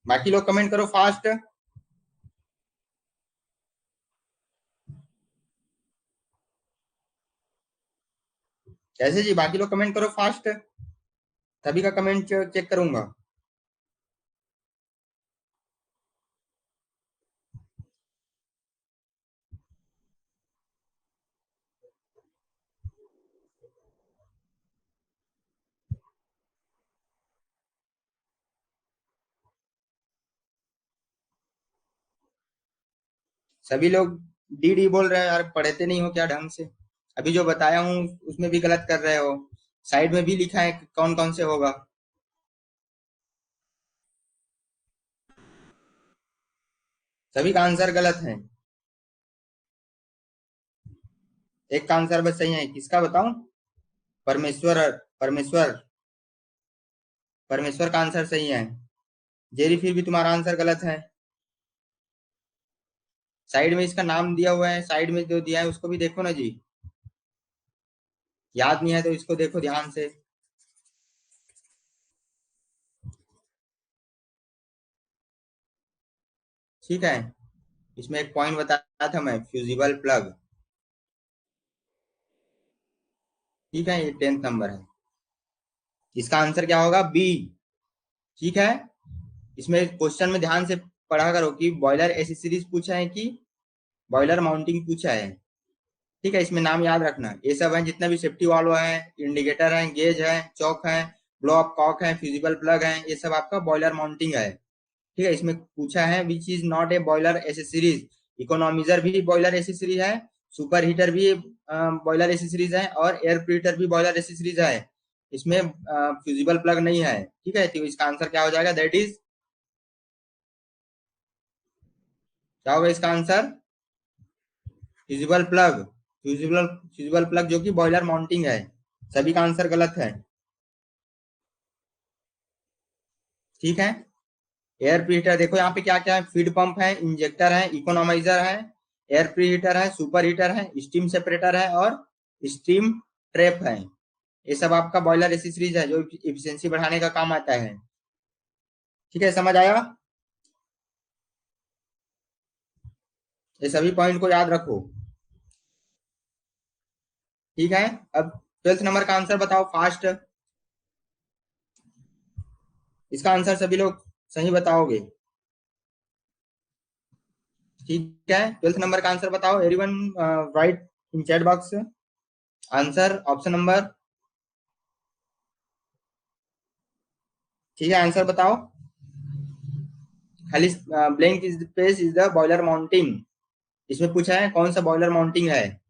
Speaker 1: बाकी लोग कमेंट करो फास्ट। कैसे जी, बाकी लोग कमेंट करो फास्ट, सभी का कमेंट चेक करूंगा। सभी लोग डी डी बोल रहे हैं यार, पढ़ते नहीं हो क्या ढंग से। अभी जो बताया हूँ उसमें भी गलत कर रहे हो। साइड में भी लिखा है कौन कौन से होगा। सभी का आंसर गलत है। एक का आंसर बस सही है, किसका बताऊं। परमेश्वर। परमेश्वर। परमेश्वर का आंसर सही है। जेरी फिर भी तुम्हारा आंसर गलत है। साइड में इसका नाम दिया हुआ है, साइड में जो दिया है उसको भी देखो ना जी। याद नहीं है तो इसको देखो ध्यान से। ठीक है। इसमें एक पॉइंट बताया था मैं, फ्यूजिबल प्लग। ठीक है, ये 10th नंबर है। इसका आंसर क्या होगा, बी। ठीक है। इसमें क्वेश्चन में ध्यान से पढ़ा करो कि बॉयलर एसेसरीज पूछा है कि बॉयलर माउंटिंग पूछा है। ठीक है, इसमें नाम याद रखना, ये सब है जितना भी सेफ्टी वाल्व है, इंडिकेटर है, गेज है, चौक है, ब्लो अप कॉक है, फ्यूजिबल प्लग है, ये सब आपका बॉयलर माउंटिंग है। ठीक है, इसमें पूछा है which is not a boiler accessories. Economiser भी बॉयलर एसेसरीज है, सुपर हीटर भी बॉयलर एसेसरीज है और एयर प्रीहीटर भी बॉयलर एसेसरीज है। इसमें फ्यूजिबल प्लग नहीं है। ठीक है, तो इसका आंसर क्या हो जाएगा, दैट इज, क्या होगा इसका answer, fusible plug. Fusible plug जो कि बॉयलर माउंटिंग है। सभी का आंसर गलत है। ठीक है। एयर प्रीहीटर देखो यहाँ पे क्या क्या है, फीड पंप है, इंजेक्टर है, इकोनॉमाइजर है, एयर प्रीहीटर है, सुपर हीटर है, स्टीम सेपरेटर है और स्टीम ट्रैप है। ये सब आपका बॉयलर एसेसरीज है जो इफिशियंसी बढ़ाने का काम आता है। ठीक है, समझ आया। ये सभी पॉइंट को याद रखो। ठीक है। अब 12th नंबर का आंसर बताओ फास्ट। इसका आंसर सभी लोग सही बताओगे। ठीक है, 12th नंबर का आंसर बताओ एवरीवन, राइट इन chat box. Answer option number, ठीक है आंसर बताओ। खाली blank space is the boiler mounting. इसमें पूछा है कौन सा बॉयलर माउंटिंग है।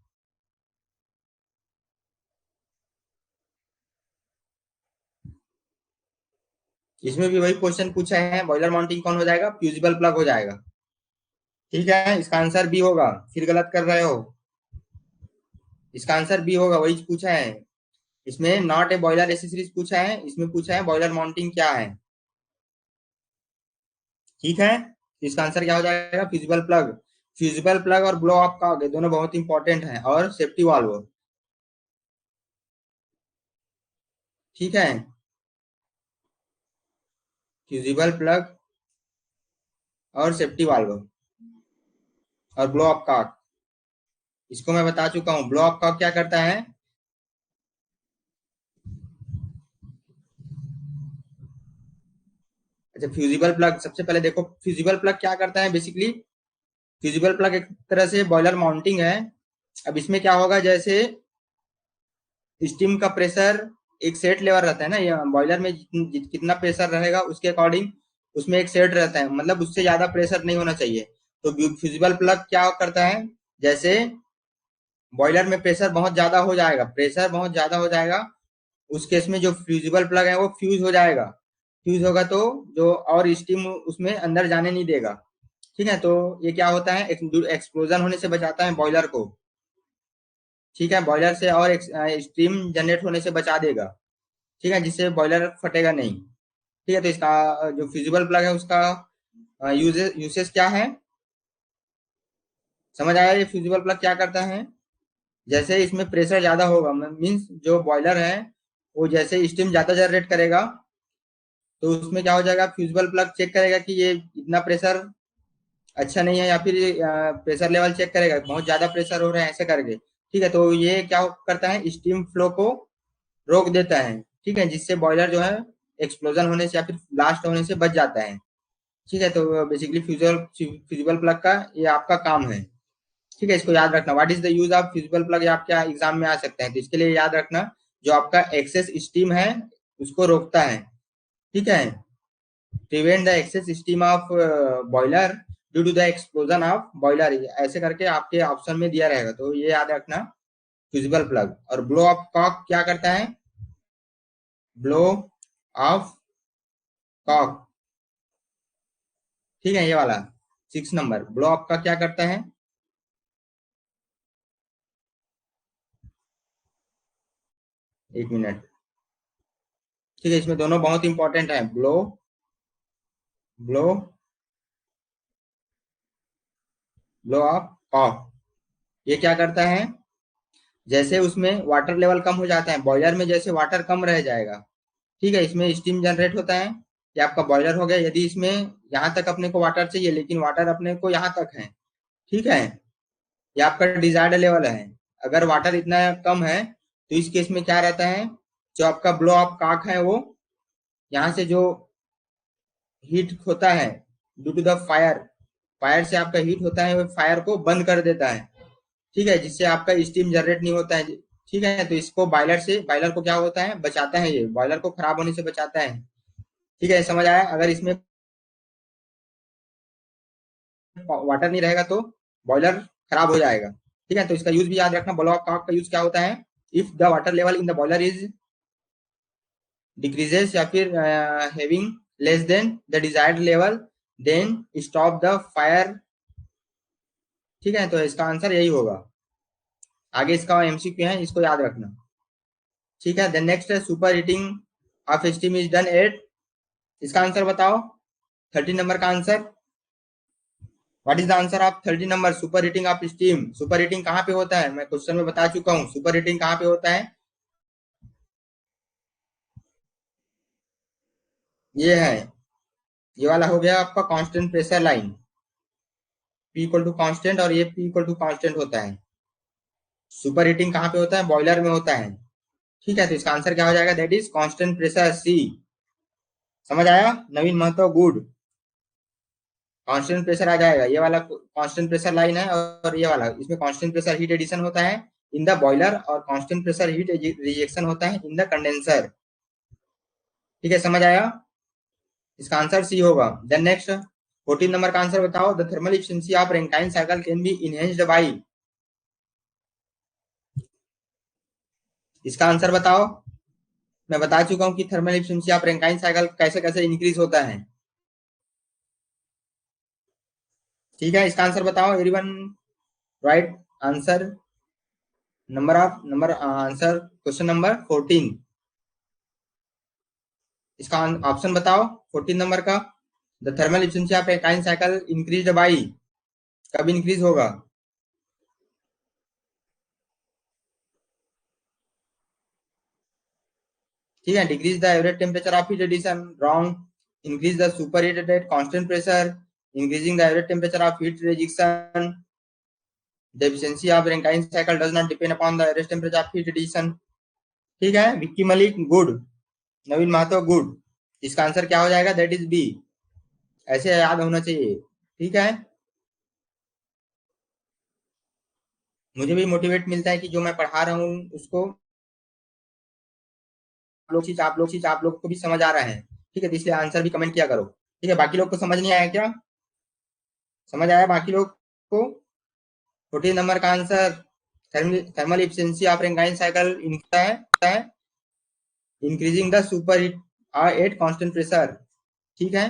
Speaker 1: इसमें भी वही क्वेश्चन पूछा है, बॉयलर माउंटिंग कौन हो जाएगा, फ्यूजिबल प्लग हो जाएगा। ठीक है, इसका आंसर बी होगा, फिर गलत कर रहे हो। इसका आंसर बी होगा, वही पूछा है। इसमें नॉट ए बॉयलर एसेसरीज पूछा है, इसमें पूछा है बॉयलर माउंटिंग क्या है। ठीक है, इसका आंसर क्या हो जाएगा, फ्यूजिबल प्लग। फ्यूजिबल प्लग और ब्लो अप का दोनों बहुत इंपॉर्टेंट है, और सेफ्टी वाल्व। ठीक है, फ्यूजिबल प्लग और सेफ्टी वाल्व और ब्लो अप का, इसको मैं बता चुका हूँ। ब्लो अप का क्या करता है, अच्छा फ्यूजिबल प्लग सबसे पहले देखो, फ्यूजिबल प्लग क्या करता है बेसिकली। फ्यूजिबल प्लग एक तरह से बॉयलर माउंटिंग है। अब इसमें क्या होगा, जैसे स्टीम का प्रेशर एक सेट लेवल रहता है ना, ये बॉयलर में कितना प्रेशर रहेगा उसके अकॉर्डिंग उसमें एक सेट रहता है, मतलब उससे ज्यादा प्रेशर नहीं होना चाहिए। तो फ्यूजिबल प्लग क्या करता है, जैसे बॉयलर में प्रेशर बहुत ज्यादा हो जाएगा, प्रेशर बहुत ज्यादा हो जाएगा, उस केस में जो फ्यूजिबल प्लग है वो फ्यूज हो जाएगा। फ्यूज होगा तो जो और स्टीम उसमें अंदर जाने नहीं देगा। ठीक है, तो ये क्या होता है, एक्सप्लोजन होने से बचाता है बॉयलर को। ठीक है, बॉयलर से और स्टीम जनरेट होने से बचा देगा। ठीक है, जिससे बॉयलर फटेगा नहीं। ठीक है, तो इसका जो फ्यूजिबल प्लग है उसका यूजेस यूसेस क्या है, समझ आया ये फ्यूजिबल प्लग क्या करता है। जैसे इसमें प्रेशर ज्यादा होगा, मीन्स जो बॉयलर है वो जैसे स्टीम ज्यादा जनरेट करेगा, तो उसमें क्या हो जाएगा, फ्यूजिबल प्लग चेक करेगा कि ये इतना प्रेशर अच्छा नहीं है, या फिर प्रेशर लेवल चेक करेगा बहुत ज्यादा प्रेशर हो रहा है ऐसे करके। ठीक है, तो ये क्या करता है, स्टीम फ्लो को रोक देता है। ठीक है, जिससे बॉयलर जो है एक्सप्लोजन होने से या फिर ब्लास्ट होने से बच जाता है। ठीक है, तो बेसिकली फ्यूजिबल फ्यूजिबल प्लग का ये आपका काम है। ठीक है, इसको याद रखना, what is the use of fusible plug, ये आपके एग्जाम में आ सकते हैं, तो इसके लिए याद रखना, जो आपका एक्सेस स्टीम है उसको रोकता है। ठीक है, prevent the excess steam of boiler due to the explosion of boiler, ऐसे करके आपके ऑप्शन में दिया रहेगा, तो ये याद रखना। फ्यूजिबल प्लग और ब्लो ऑफ कॉक क्या करता है, ब्लो ऑफ कॉक। ठीक है, ये वाला 6 नंबर ब्लो ऑफ का क्या करता है, 1 मिनट। ठीक है, इसमें दोनों बहुत इंपॉर्टेंट है, blow blow blow off cock. ये क्या करता है, जैसे उसमें वाटर लेवल कम हो जाता है, बॉयलर में जैसे वाटर कम रह जाएगा। ठीक है, इसमें स्टीम जनरेट होता है, ये आपका बॉयलर हो गया। यदि इसमें यहाँ तक अपने को वाटर चाहिए, लेकिन वाटर अपने को यहाँ तक है, ठीक है, ये आपका डिजायर्ड लेवल है। अगर वाटर इतना कम है तो इस केस में क्या रहता है, जो आपका ब्लो ऑफ कॉक है वो यहाँ से जो हीट होता है due to the fire, fire से आपका हीट होता है, वो फायर को बंद कर देता है। ठीक है, जिससे आपका स्टीम जनरेट नहीं होता है। ठीक है, तो इसको बॉयलर से, बॉयलर को क्या होता है, बचाता है, ये बॉयलर को खराब होने से बचाता है। ठीक है, समझ आया। अगर इसमें वाटर नहीं रहेगा तो बॉयलर खराब हो जाएगा। ठीक है, तो इसका यूज भी याद रखना, ब्लो ऑफ कॉक का यूज क्या होता है, if the water level in the boiler is decreases या फिर having less than the desired level, then stop the fire. ठीक है, तो इसका आंसर यही होगा। आगे इसका एमसीक्यू है, इसको याद रखना। ठीक है, देन नेक्स्ट है, super heating of steam is done at, इसका आंसर बताओ, 13 नंबर का answer. What is the answer of 13 number, super heating of steam. Super heating कहाँ पे होता है, मैं क्वेश्चन में बता चुका हूँ, सुपर हीटिंग कहाँ पे होता है। ये है, ये वाला हो गया आपका constant pressure line, P equal to constant, और ये P इक्वल टू कांस्टेंट होता है। सुपर हीटिंग कहाँ पे होता है, बॉयलर में होता है। ठीक है, तो इसका आंसर क्या हो जाएगा, दैट इज कांस्टेंट प्रेशर सी। समझ आया नवीन महतो, गुड। कांस्टेंट प्रेशर आ जाएगा, ये वाला कांस्टेंट प्रेशर लाइन है, और ये वाला, इसमें कांस्टेंट प्रेशर हीट एडिशन होता है, इन द बॉयलर और कांस्टेंट प्रेशर हीट रिजेक्शन होता है इन द कंडेंसर। ठीक है, समझ आया? इसका आंसर सी होगा। देन नेक्स्ट 14 नंबर का आंसर बताओ। The thermal efficiency of Rankine cycle can be enhanced by. इसका आंसर बताओ। मैं बता चुका हूं कि thermal efficiency of Rankine cycle कैसे कैसे इंक्रीज होता है। ठीक है, इसका आंसर बताओ everyone. Right answer number answer question number 14। इसका ऑप्शन बताओ 14 नंबर का। The thermal efficiency of Rankine cycle increase by, कब इंक्रीज होगा? ठीक है, decrease the average temperature of heat addition, wrong. Increase the super heated at constant pressure, increasing the average temperature of heat rejection. The efficiency of Rankine cycle does not depend upon the average temperature of heat addition। ठीक है, Vicky Malik good, Naveen Mahato good. इसका answer क्या हो जाएगा? That is B. ऐसे याद होना चाहिए। ठीक है, मुझे भी मोटिवेट मिलता है कि जो मैं पढ़ा रहा हूँ उसको आप लोग को भी समझ आ रहा है। ठीक है, तो इसलिए आंसर भी कमेंट किया करो। ठीक है, बाकी लोग को समझ नहीं आया क्या? समझ आया बाकी लोग को? 14 नंबर का answer thermal efficiency of Rankine cycle है increasing the super heat at constant pressure. ठीक है,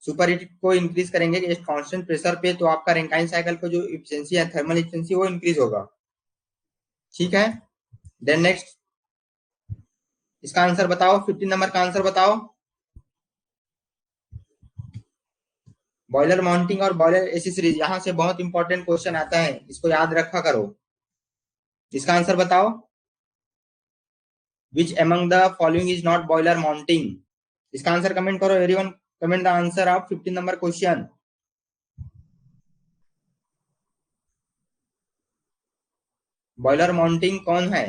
Speaker 1: सुपर हीट को इंक्रीज करेंगे एट कांस्टेंट प्रेशर पे, तो आपका रैंकाइन साइकिल को जो एफिशिएंसी है थर्मल एफिशिएंसी वो इंक्रीज होगा। ठीक है, देन नेक्स्ट इसका आंसर बताओ। 15 नंबर का आंसर बताओ। बॉयलर माउंटिंग और बॉयलर एसेसरीज, यहां से बहुत इंपॉर्टेंट क्वेश्चन आता है, इसको याद रखा करो। इसका आंसर बताओ। Which among the following is not boiler mounting? इसका आंसर कमेंट करो everyone. Comment the answer of 15 number question. Boiler mounting कौन है?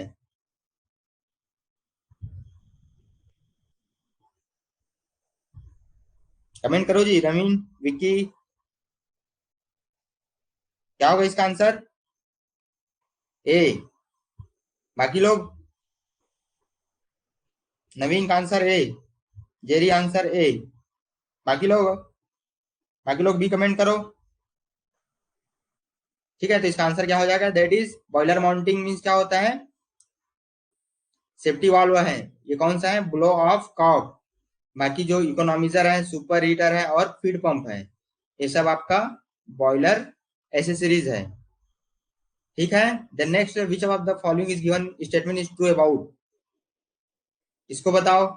Speaker 1: कमेंट करो जी, रमीन, विक्की। क्या होगा इसका आंसर? ए। बाकी लोग? नवीन का answer A, Jerry answer A. बाकी लोग? बाकी लोग भी कमेंट करो। ठीक है, तो इसका आंसर क्या हो जाएगा? That is boiler mounting means क्या होता है? सेफ्टी वाल्व है। ये कौन सा है? Blow off cock. बाकी जो इकोनॉमिजर है, सुपर हीटर है और फीड पंप है, ये सब आपका बॉयलर एसेसरीज है। ठीक है, the next which of the following is given statement is true about? इसको बताओ।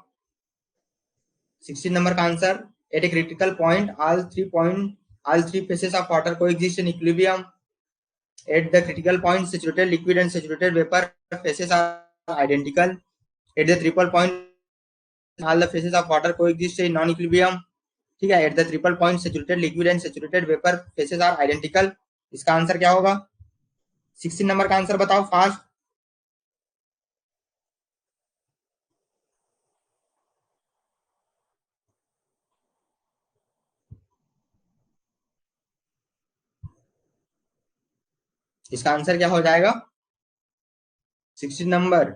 Speaker 1: 16 नंबर का answer. At a critical point all three phases of water coexist in equilibrium। At the critical point, saturated liquid and saturated vapor phases are identical। At the triple point, all the phases of water coexist in non-equilibrium। ठीक है, at the triple point saturated liquid and saturated vapour phases are identical. इसका answer क्या होगा? 16 number का answer बताओ fast. इसका answer क्या हो जाएगा? 16 number,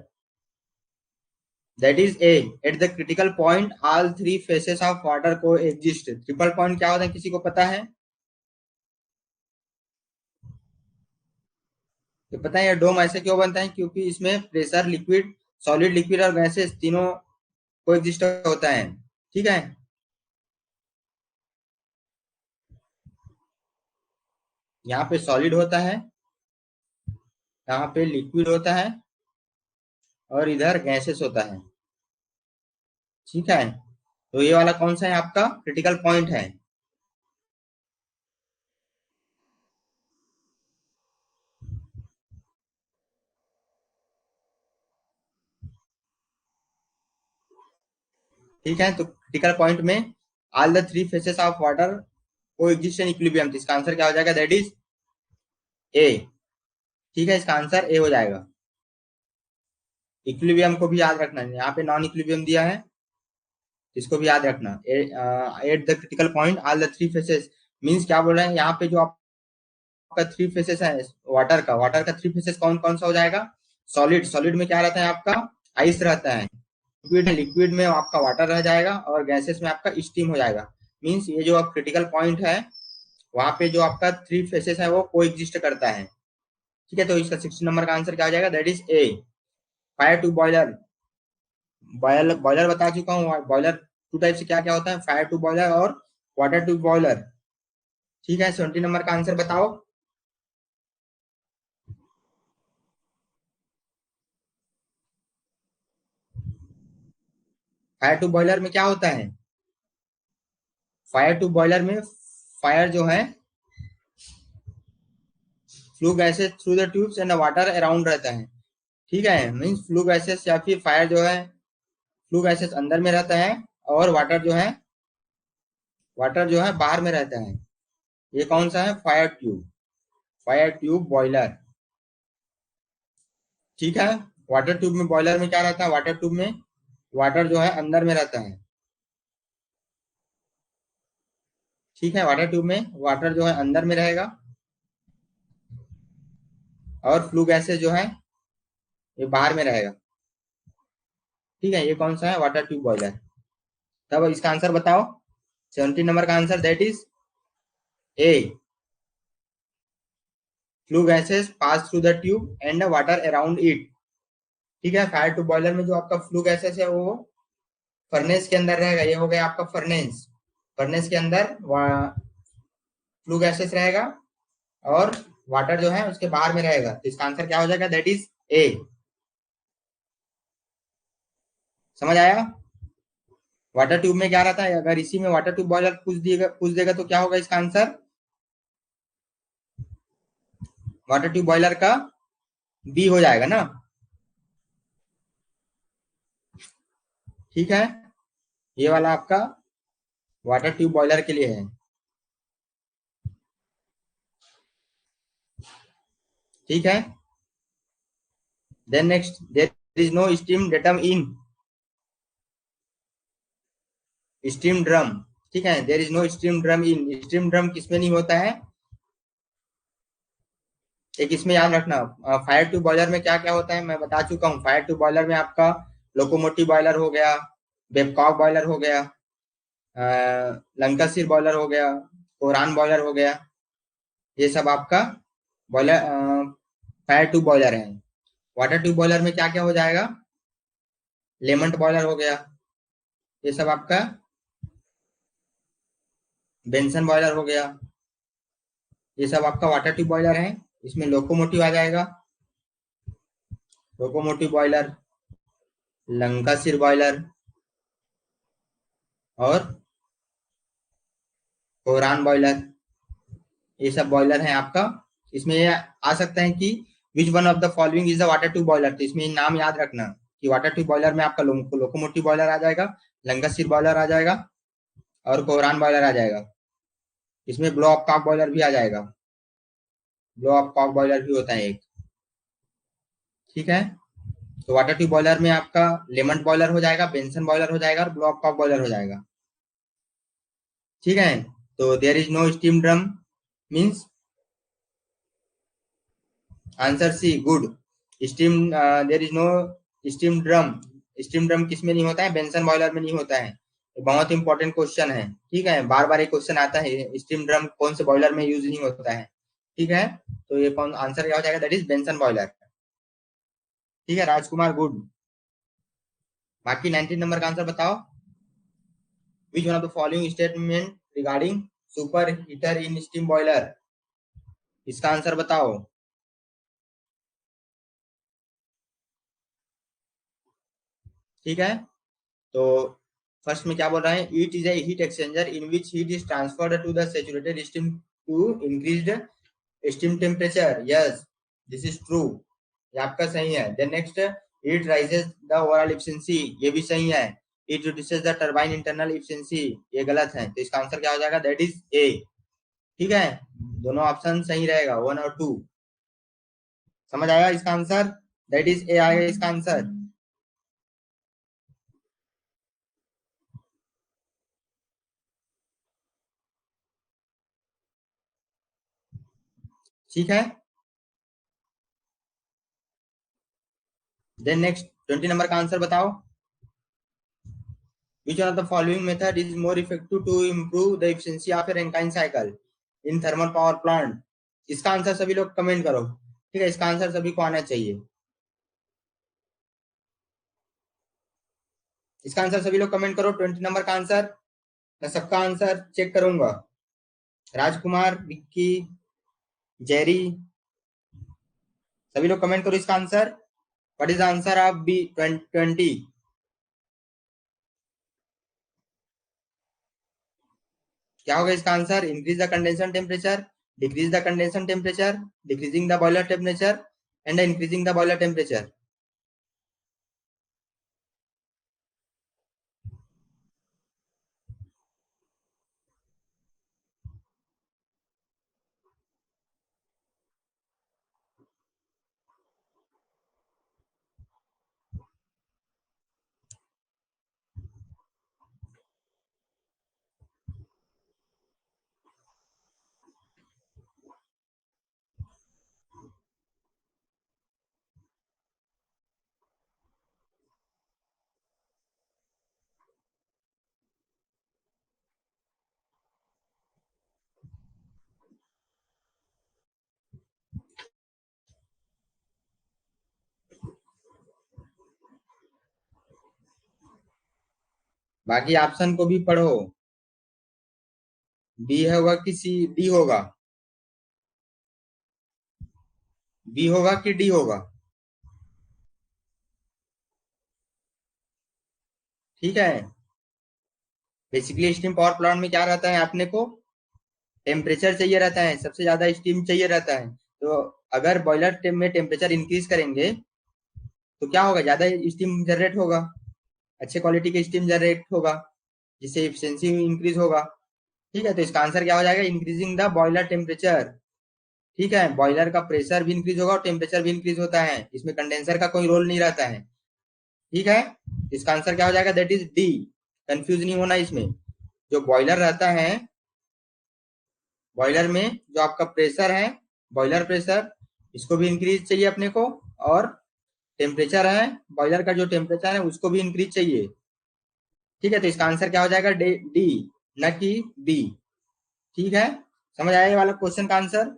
Speaker 1: that is A. At the critical point all three faces of water को एग्जिस्ट। ट्रिपल पॉइंट क्या होता है, किसी को पता है? तो पता है ये डोम ऐसे क्यों बनता है? क्योंकि इसमें प्रेशर, लिक्विड, सॉलिड, लिक्विड और गैसेस तीनों को एग्जिस्ट होता है। ठीक है, यहाँ पे सॉलिड होता है, यहाँ पे लिक्विड होता है और इधर गैसेस होता है। ठीक है, तो ये वाला कौन सा है? आपका क्रिटिकल पॉइंट है। ठीक है, तो क्रिटिकल पॉइंट में all the three faces of water को एग्जिस्ट इन इक्विलिब्रियम। तो इसका आंसर क्या हो जाएगा? That is A. ठीक है, इसका आंसर ए हो जाएगा। इक्विलिब्रियम को भी याद रखना है, यहाँ पे नॉन इक्विलिब्रियम दिया है, इसको भी याद रखना। At the critical point all the three faces means क्या बोल रहे हैं यहाँ पे? जो आप आपका थ्री फेसेस है वाटर का थ्री फेसेस कौन कौन सा हो जाएगा? सॉलिड, सॉलिड में क्या रहता है आपका? आइस रहता है। लिक्विड है, लिक्विड में आपका वाटर रह जाएगा और गैसेस में आपका स्टीम हो जाएगा। मीन्स ये जो क्रिटिकल पॉइंट है वहां पे जो आपका थ्री फेसेस है वो को एग्जिस्ट करता है। ठीक है, तो इसका 60 नंबर का आंसर क्या हो जाएगा? That is A. Fire tube boiler, boiler boiler बता चुका हूँ। बॉयलर टू टाइप से क्या क्या होता है? फायर टू बॉयलर और वाटर टू बॉयलर। ठीक है, 70 नंबर का आंसर बताओ। फायर टू बॉयलर में क्या होता है? फायर टू बॉयलर में फायर जो है flue gases through the tubes and water around रहता है। ठीक है, मीन्स फ्लू गैसेस या फिर फायर जो है फ्लू गैसेस अंदर में रहता है और वाटर जो है बाहर में रहता है। ये कौन सा है? Fire tube, fire tube boiler. ठीक है, वाटर ट्यूब में बॉयलर में क्या रहता है? वाटर ट्यूब में वाटर जो है अंदर में रहता है। ठीक है, वाटर ट्यूब में वाटर जो है अंदर में रहेगा और फ्लू गैसेस जो है ये बाहर में रहेगा। ठीक है, ये कौन सा है? Water tube boiler. तब इसका आंसर बताओ। 70 नंबर का answer that is A. Flue gases pass through the tube and water around it. ठीक है, फायर टू बॉयलर में जो आपका फ्लू गैसेस है वो फर्नेस के अंदर रहेगा। ये हो गया आपका फर्नेस। फर्नेस के अंदर फ्लू गैसेस रहेगा और वाटर जो है उसके बाहर में रहेगा। तो इसका आंसर क्या हो जाएगा? दैट इज ए। समझ आया? वाटर ट्यूब में क्या रहता है? अगर इसी में वाटर ट्यूब बॉयलर पूछ देगा तो क्या होगा इसका आंसर? वाटर ट्यूब बॉयलर का बी हो जाएगा ना। ठीक है, ये वाला आपका वाटर ट्यूब बॉयलर के लिए है। ठीक है, then next, there is no steam datum in steam drum. ठीक है, there is no steam drum in, steam drum किसमें नहीं होता है? एक इसमें याद रखना, फायर ट्यूब बॉयलर में क्या क्या होता है मैं बता चुका हूँ। फायर ट्यूब बॉयलर में आपका लोकोमोटिव बॉयलर हो गया, बेबकॉक बॉयलर हो गया, लंकासिर बॉयलर हो गया, कोरान बॉयलर हो गया। ये सब आपका बॉयलर फायर ट्यूब बॉयलर है। वाटर ट्यूब बॉयलर में क्या क्या हो जाएगा? लेमंट बॉयलर हो गया, ये सब आपका बेंसन बॉयलर हो गया। ये सब आपका वाटर ट्यूब बॉयलर है। इसमें लोकोमोटिव आ जाएगा, लोकोमोटिव बॉयलर, लंकासिर बॉयलर और कोरान बॉयलर। ये सब बॉयलर है आपका। इसमें ये आ सकता है कि which one of the following is the water tube boiler. तो इसमें नाम याद रखना कि वाटर ट्यूब बॉयलर में आपका लोकोमोटिव बॉयलर आ जाएगा, लंकासिर बॉयलर आ जाएगा और कोरान बॉयलर आ जाएगा। इसमें ब्लो ऑफ कॉक बॉयलर भी आ जाएगा, ब्लो ऑफ कॉक बॉयलर भी होता है एक। ठीक है, तो वाटर ट्यूब बॉयलर में आपका लेमंट बॉयलर हो जाएगा, बेंसन बॉयलर हो जाएगा और ब्लो ऑफ कॉक बॉयलर हो जाएगा। ठीक है, तो there is no steam drum means answer C, good. Steam, there is no steam drum. Steam drum किस में नहीं होता है? बेंसन बॉयलर में नहीं होता है। ये बहुत इंपॉर्टेंट क्वेश्चन है। ठीक है, बार बार एक क्वेश्चन आता है, स्टीम ड्रम कौन से बॉयलर में यूज नहीं होता है। ठीक है, तो ये कौन आंसर क्या हो जाएगा? That is Benson boiler. ठीक है राजकुमार, गुड। बाकी 19 नंबर का आंसर बताओ। Which one of the following statement regarding super heater in steam boiler. इसका आंसर बताओ। ठीक है, तो फर्स्ट में क्या बोल रहा है? It is a heat exchanger in which heat is transferred to the saturated steam to increased steam temperature. Yes, this is true, ये आपका सही है। Then next, it raises the overall efficiency, ये भी सही है। It reduces the turbine internal efficiency, ये गलत है। तो इसका आंसर क्या हो जाएगा? That is A. ठीक है, दोनों ऑप्शन सही रहेगा, वन और टू। समझ आया इसका आंसर? दैट इज ए आएगा इसका आंसर। ठीक है। देन नेक्स्ट 20 नंबर का आंसर बताओ। Which one of the following method is more effective to improve the efficiency of a Rankine cycle in thermal power plant? इसका आंसर सभी लोग कमेंट करो। ठीक है, इसका आंसर सभी को आना चाहिए। इसका आंसर सभी लोग कमेंट करो। 20 नंबर का आंसर मैं सबका आंसर चेक करूंगा। राजकुमार, विक्की, जेरी, सभी लोग कमेंट करो इसका answer. What is the answer of B 20? क्या होगा इसका answer? Increase the condenser temperature, decrease the condenser temperature, decreasing the boiler temperature and increasing the boiler temperature. बाकी ऑप्शन को भी पढ़ो। बी होगा कि सी डी होगा? बी होगा कि डी होगा? ठीक है। बेसिकली स्टीम पावर प्लांट में क्या रहता है, अपने को टेम्परेचर चाहिए रहता है, सबसे ज्यादा स्टीम चाहिए रहता है। तो अगर बॉयलर में टेम्परेचर इंक्रीज करेंगे तो क्या होगा, ज्यादा स्टीम जनरेट होगा, अच्छे क्वालिटी के स्टीम जनरेट होगा, जिससे एफिशिएंसी इंक्रीज होगा। ठीक है, तो इसका आंसर क्या हो जाएगा? Increasing the boiler temperature. ठीक है, बॉयलर का प्रेशर भी इंक्रीज होगा और टेम्परेचर भी इंक्रीज होता है, इसमें कंडेंसर का कोई रोल नहीं रहता है। ठीक है, इसका आंसर क्या हो जाएगा? That is D. कंफ्यूज नहीं होना इसमें। जो बॉयलर रहता है, बॉयलर में जो आपका प्रेशर है, बॉयलर प्रेशर, इसको भी इंक्रीज चाहिए अपने को, और टेम्परेचर है, बॉयलर का जो टेम्परेचर है उसको भी इंक्रीज चाहिए। ठीक है, तो इसका आंसर क्या हो जाएगा? डी, न कि बी। ठीक है, समझ आया ये वाला क्वेश्चन का आंसर?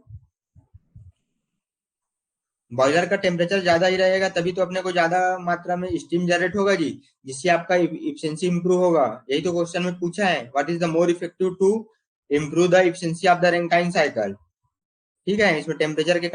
Speaker 1: बॉयलर का टेम्परेचर ज्यादा ही रहेगा तभी तो अपने को ज्यादा मात्रा में स्टीम जनरेट होगा जी, जिससे आपका इफिशिएंसी इंप्रूव होगा। यही तो क्वेश्चन में पूछा है, what is the more effective to improve the efficiency of the Rankine cycle. ठीक है, इसमें टेम्परेचर के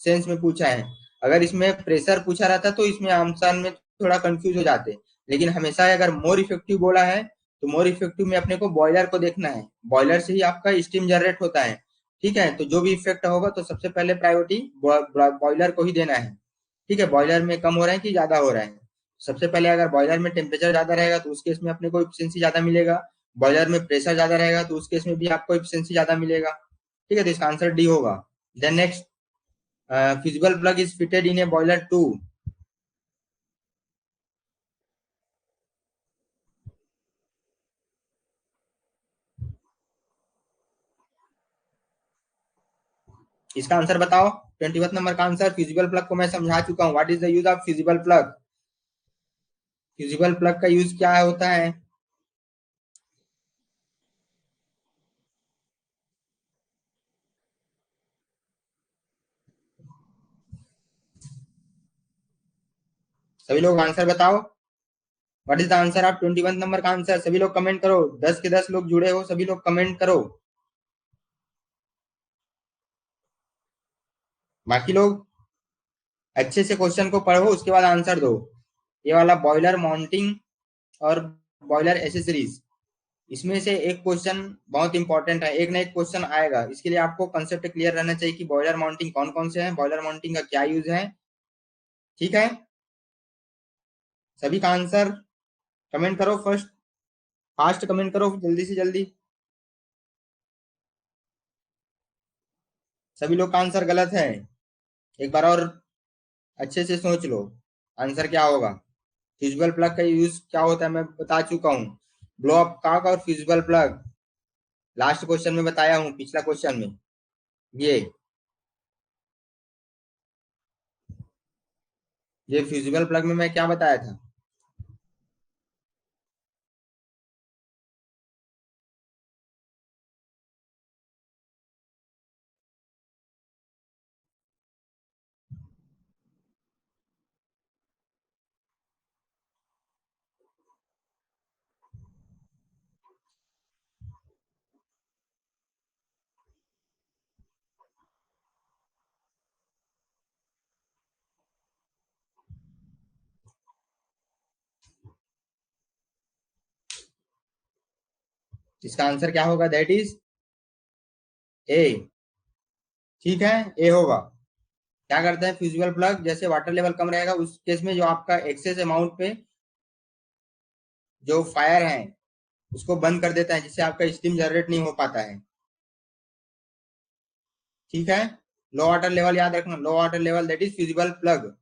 Speaker 1: सेंस में पूछा है। अगर इसमें प्रेशर पूछा रहता तो इसमें आंसर में थोड़ा कंफ्यूज हो जाते, लेकिन हमेशा अगर मोर इफेक्टिव बोला है तो मोर इफेक्टिव में अपने को बॉयलर को देखना है, बॉयलर से ही आपका स्टीम जनरेट होता है। ठीक है, तो जो भी इफेक्ट होगा तो सबसे पहले प्रायोरिटी बॉयलर को ही देना है। ठीक है, बॉयलर में कम हो रहा है कि ज्यादा हो रहा है? सबसे पहले अगर बॉयलर में टेम्परेचर ज्यादा रहेगा तो उस केस में अपने को इफिशिएंसी ज्यादा मिलेगा, बॉयलर में प्रेशर ज्यादा रहेगा तो उस केस में भी आपको इफिशिएंसी ज्यादा मिलेगा। ठीक है, तो इसका आंसर डी होगा। Then next, fusible plug is fitted in a boiler too। इसका आंसर बताओ। 21 नंबर का आंसर, फ्यूजिबल प्लग को मैं समझा चुका हूँ। What is the use of fusible plug? Fusible plug का यूज क्या होता है? सभी लोग आंसर बताओ। What is the answer of 21 number का आंसर? सभी लोग कमेंट करो, 10 के 10 लोग जुड़े हो, सभी लोग कमेंट करो। बाकी लोग अच्छे से क्वेश्चन को पढ़ो, उसके बाद आंसर दो। ये वाला बॉयलर माउंटिंग और बॉयलर एसेसरीज, इसमें से एक क्वेश्चन बहुत इंपॉर्टेंट है, एक ना एक क्वेश्चन आएगा। इसके लिए आपको कंसेप्ट क्लियर रहना चाहिए कि बॉयलर माउंटिंग कौन कौन से हैं, बॉयलर माउंटिंग का क्या यूज है। ठीक है, सभी का आंसर कमेंट करो फर्स्ट, फास्ट कमेंट करो जल्दी से जल्दी। सभी लोग का आंसर गलत है, एक बार और अच्छे से सोच लो आंसर क्या होगा। फ्यूजिबल प्लग का यूज क्या होता है मैं बता चुका हूँ, ब्लो अप कॉक और फ्यूजिबल प्लग, लास्ट क्वेश्चन में बताया हूँ, पिछला क्वेश्चन में। ये ये फ्यूजिबल प्लग में मैं क्या बताया था? इसका आंसर क्या होगा? That is A. ठीक है, ए होगा। क्या करता है फ्यूजिबल प्लग? जैसे वाटर लेवल कम रहेगा उस केस में जो आपका एक्सेस अमाउंट पे जो फायर है उसको बंद कर देता है, जिससे आपका स्टीम जनरेट नहीं हो पाता है। ठीक है, लो वाटर लेवल याद रखना, low water level that is fusible plug.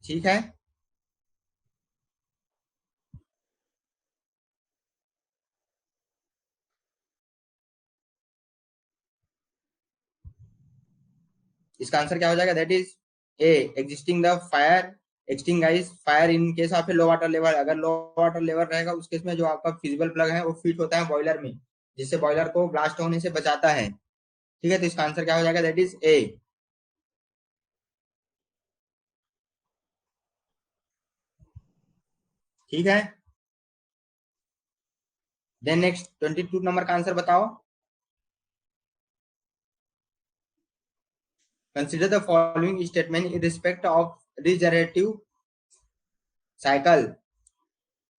Speaker 1: ठीक है, इसका आंसर क्या हो जाएगा? That is A, existing the fire extinguish fire in case of a low water level. अगर लो वाटर लेवल रहेगा उस केस में जो आपका फिजिबल प्लग है वो फिट होता है बॉयलर में, जिससे बॉयलर को ब्लास्ट होने से बचाता है। ठीक है, तो इसका आंसर क्या हो जाएगा? That is A. ठीक है, देन नेक्स्ट 22 नंबर का आंसर बताओ। Consider the following statement in respect of regenerative cycle.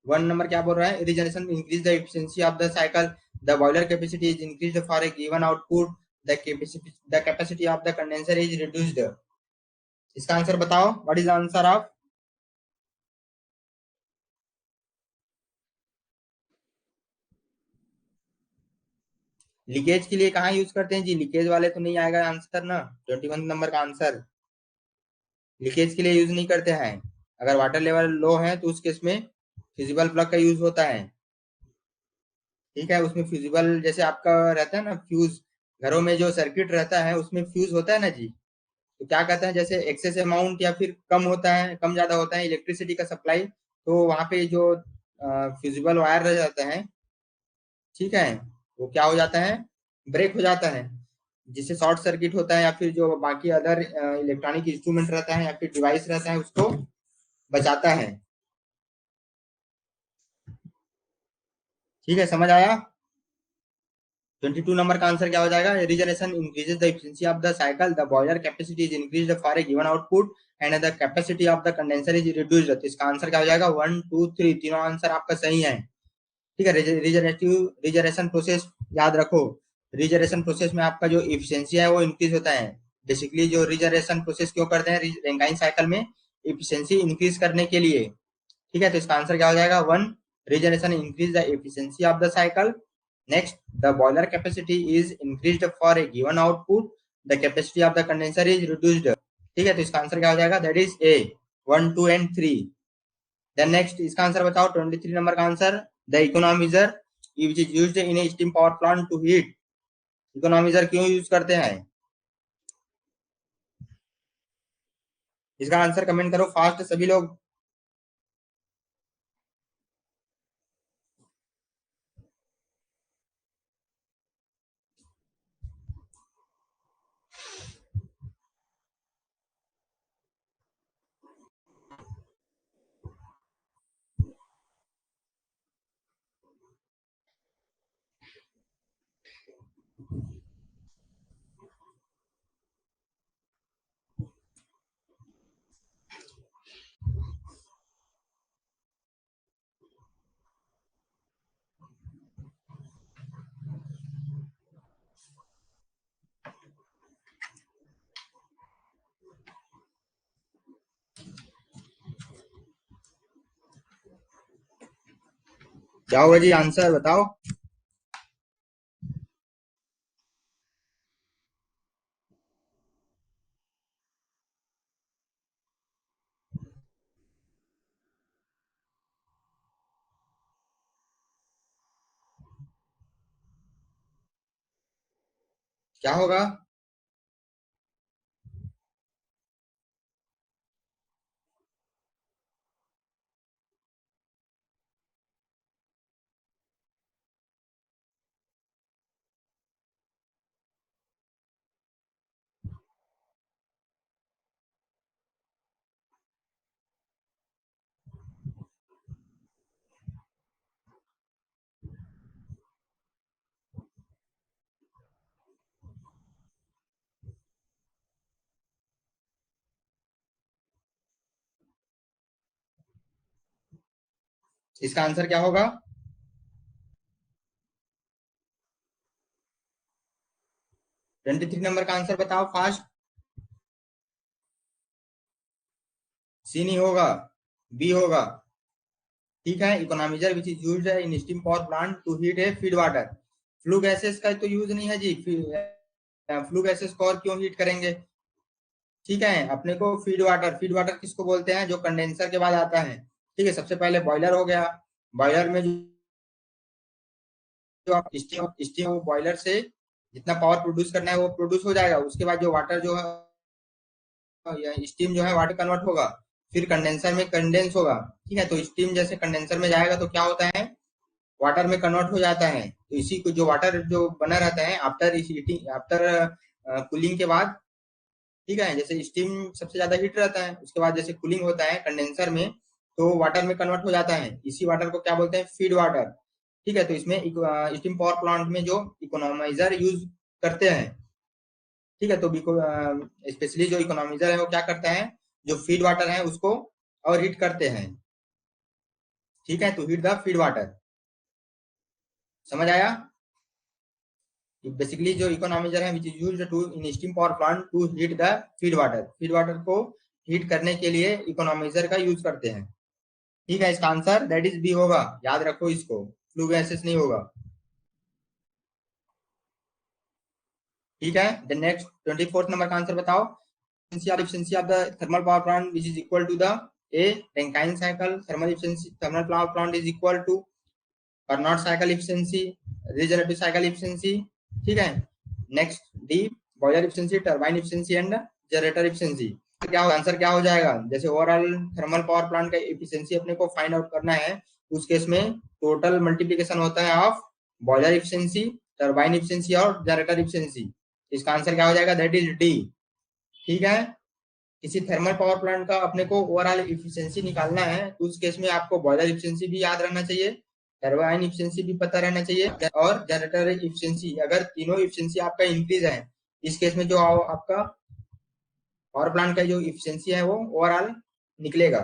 Speaker 1: One number क्या बोल रहा है? Regeneration increase the efficiency of the cycle, the boiler capacity is increased for a given output, the capacity of the condenser is reduced. इसका answer बताओ, what is the answer of? Leakage के लिए कहाँ use करते हैं जी? Leakage वाले तो नहीं आएगा आंसर ना 21 नंबर का आंसर। लीकेज के लिए यूज नहीं करते हैं। अगर वाटर लेवल लो है तो उस केस में फिजिबल प्लग का यूज होता है। ठीक है, उसमें फ्यूजिबल जैसे आपका रहता है ना फ्यूज, घरों में जो सर्किट रहता है उसमें फ्यूज होता है ना जी। तो क्या कहते हैं, जैसे एक्सेस अमाउंट या फिर कम होता है, कम ज्यादा होता है इलेक्ट्रिसिटी का सप्लाई, तो वहां पे जो फ्यूजिबल वायर रह जाता है, ठीक है, वो क्या हो जाता है? ब्रेक हो जाता है, जिससे शॉर्ट सर्किट होता है या फिर जो बाकी अदर इलेक्ट्रॉनिक इंस्ट्रूमेंट रहता है या फिर डिवाइस रहता है उसको बचाता है। ठीक है, समझ आया? 22 नंबर का आंसर क्या हो जाएगा? Regeneration increases the efficiency of the cycle, the boiler capacity is increased for a given output and the capacity of the condenser is reduced. तो इसका आंसर क्या हो जाएगा? 1 2 3, तीनों आंसर आपका सही है। ठीक है, रीजनरेटिव रीजनरेशन प्रोसेस याद रखो। रीजनरेशन प्रोसेस में आपका जो इफिशियंसी है वो इंक्रीज होता है। बेसिकली जो रीजनरेशन प्रोसेस क्यों करते हैं रेंकाइन साइकिल में? इफिशियंसी इंक्रीज करने के लिए। ठीक है, तो इसका आंसर क्या हो जाएगा? One, regeneration increase the efficiency of the cycle. Next, the boiler capacity is increased for a given output, the capacity of the condenser is reduced. ठीक है, तो इसका आंसर क्या हो जाएगा? That is A, 1 2 and 3। Then next इसका answer बताओ, 23 number का answer. The economiser which is used in a steam power plant to heat. Economiser क्यों यूज करते हैं? इसका आंसर कमेंट करो फास्ट सभी लोग। क्या होगा जी आंसर बताओ? क्या होगा? इसका आंसर क्या होगा? 23 नंबर का आंसर बताओ फास्ट। सी नहीं होगा, बी होगा। ठीक है, economiser which is used in steam power plant to heat a feed water. Flue gases का तो यूज नहीं है जी। फ्लू गैसेस को और क्यों हीट करेंगे? ठीक है, अपने को फीड वाटर किसको बोलते हैं? जो कंडेंसर के बाद आता है। ठीक है, सबसे पहले बॉयलर हो गया। बॉयलर में जो आप स्टीम स्टीम बॉयलर से जितना पावर प्रोड्यूस करना है वो प्रोड्यूस हो जाएगा। उसके बाद जो वाटर जो है या स्टीम जो है वाटर कन्वर्ट होगा, फिर कंडेंसर में कंडेंस होगा। ठीक है, तो स्टीम जैसे कंडेंसर में जाएगा तो क्या होता है, वाटर में कन्वर्ट हो जाता है। तो इसी को जो वाटर जो बना रहता है आफ्टर हीटिंग, आफ्टर कूलिंग के बाद। ठीक है, जैसे स्टीम सबसे ज्यादा हीट रहता है, उसके बाद जैसे कूलिंग होता है कंडेंसर में, तो वाटर में कन्वर्ट हो जाता है। इसी वाटर को क्या बोलते हैं? Feed water. ठीक है, तो इसमें स्टीम पावर प्लांट में जो इकोनॉमाइजर यूज करते हैं। ठीक है, तो स्पेशली जो इकोनॉमाइजर है वो क्या करता है, जो फीड वाटर है उसको और हीट करते हैं। ठीक है, तो हीट द फीड वाटर। समझ आया? बेसिकली जो इकोनॉमाइजर है which is used to in steam power plant to heat the feed water को हीट करने के लिए इकोनॉमाइजर का यूज करते हैं। ठीक है, इसका आंसर दैट इज बी होगा। याद रखो इसको, फ्लू गैसेस नहीं होगा। ठीक है, द नेक्स्ट 24th नंबर का आंसर बताओ। efficiency of the thermal power plant which is equal to the a Rankine cycle thermal efficiency, thermal power plant is equal to Carnot cycle efficiency, regenerative cycle efficiency। ठीक है, next D boiler efficiency, turbine efficiency and generator efficiency। क्या answer क्या हो जाएगा? जैसे overall thermal power plant का efficiency अपने को फाइंड आउट करना है, उस केस में टोटल मल्टीप्लीकेशन होता है of boiler efficiency, turbine efficiency और जनरेटर efficiency। इसका आंसर क्या हो जाएगा? That is D. ठीक है, किसी थर्मल पावर प्लांट का अपने को ओवरऑल इफिशियंसी निकालना है, तो उस केस में आपको बॉयलर इफिशियंसी भी याद रहना चाहिए, टरबाइन इफिशियंसी भी पता रहना चाहिए, और जनरेटर इफिशियंसी। अगर तीनों इफिशियंसी आपका इंक्रीज है, इस केस में जो आपका पावर प्लांट का जो इफिशियंसी है वो ओवरऑल निकलेगा।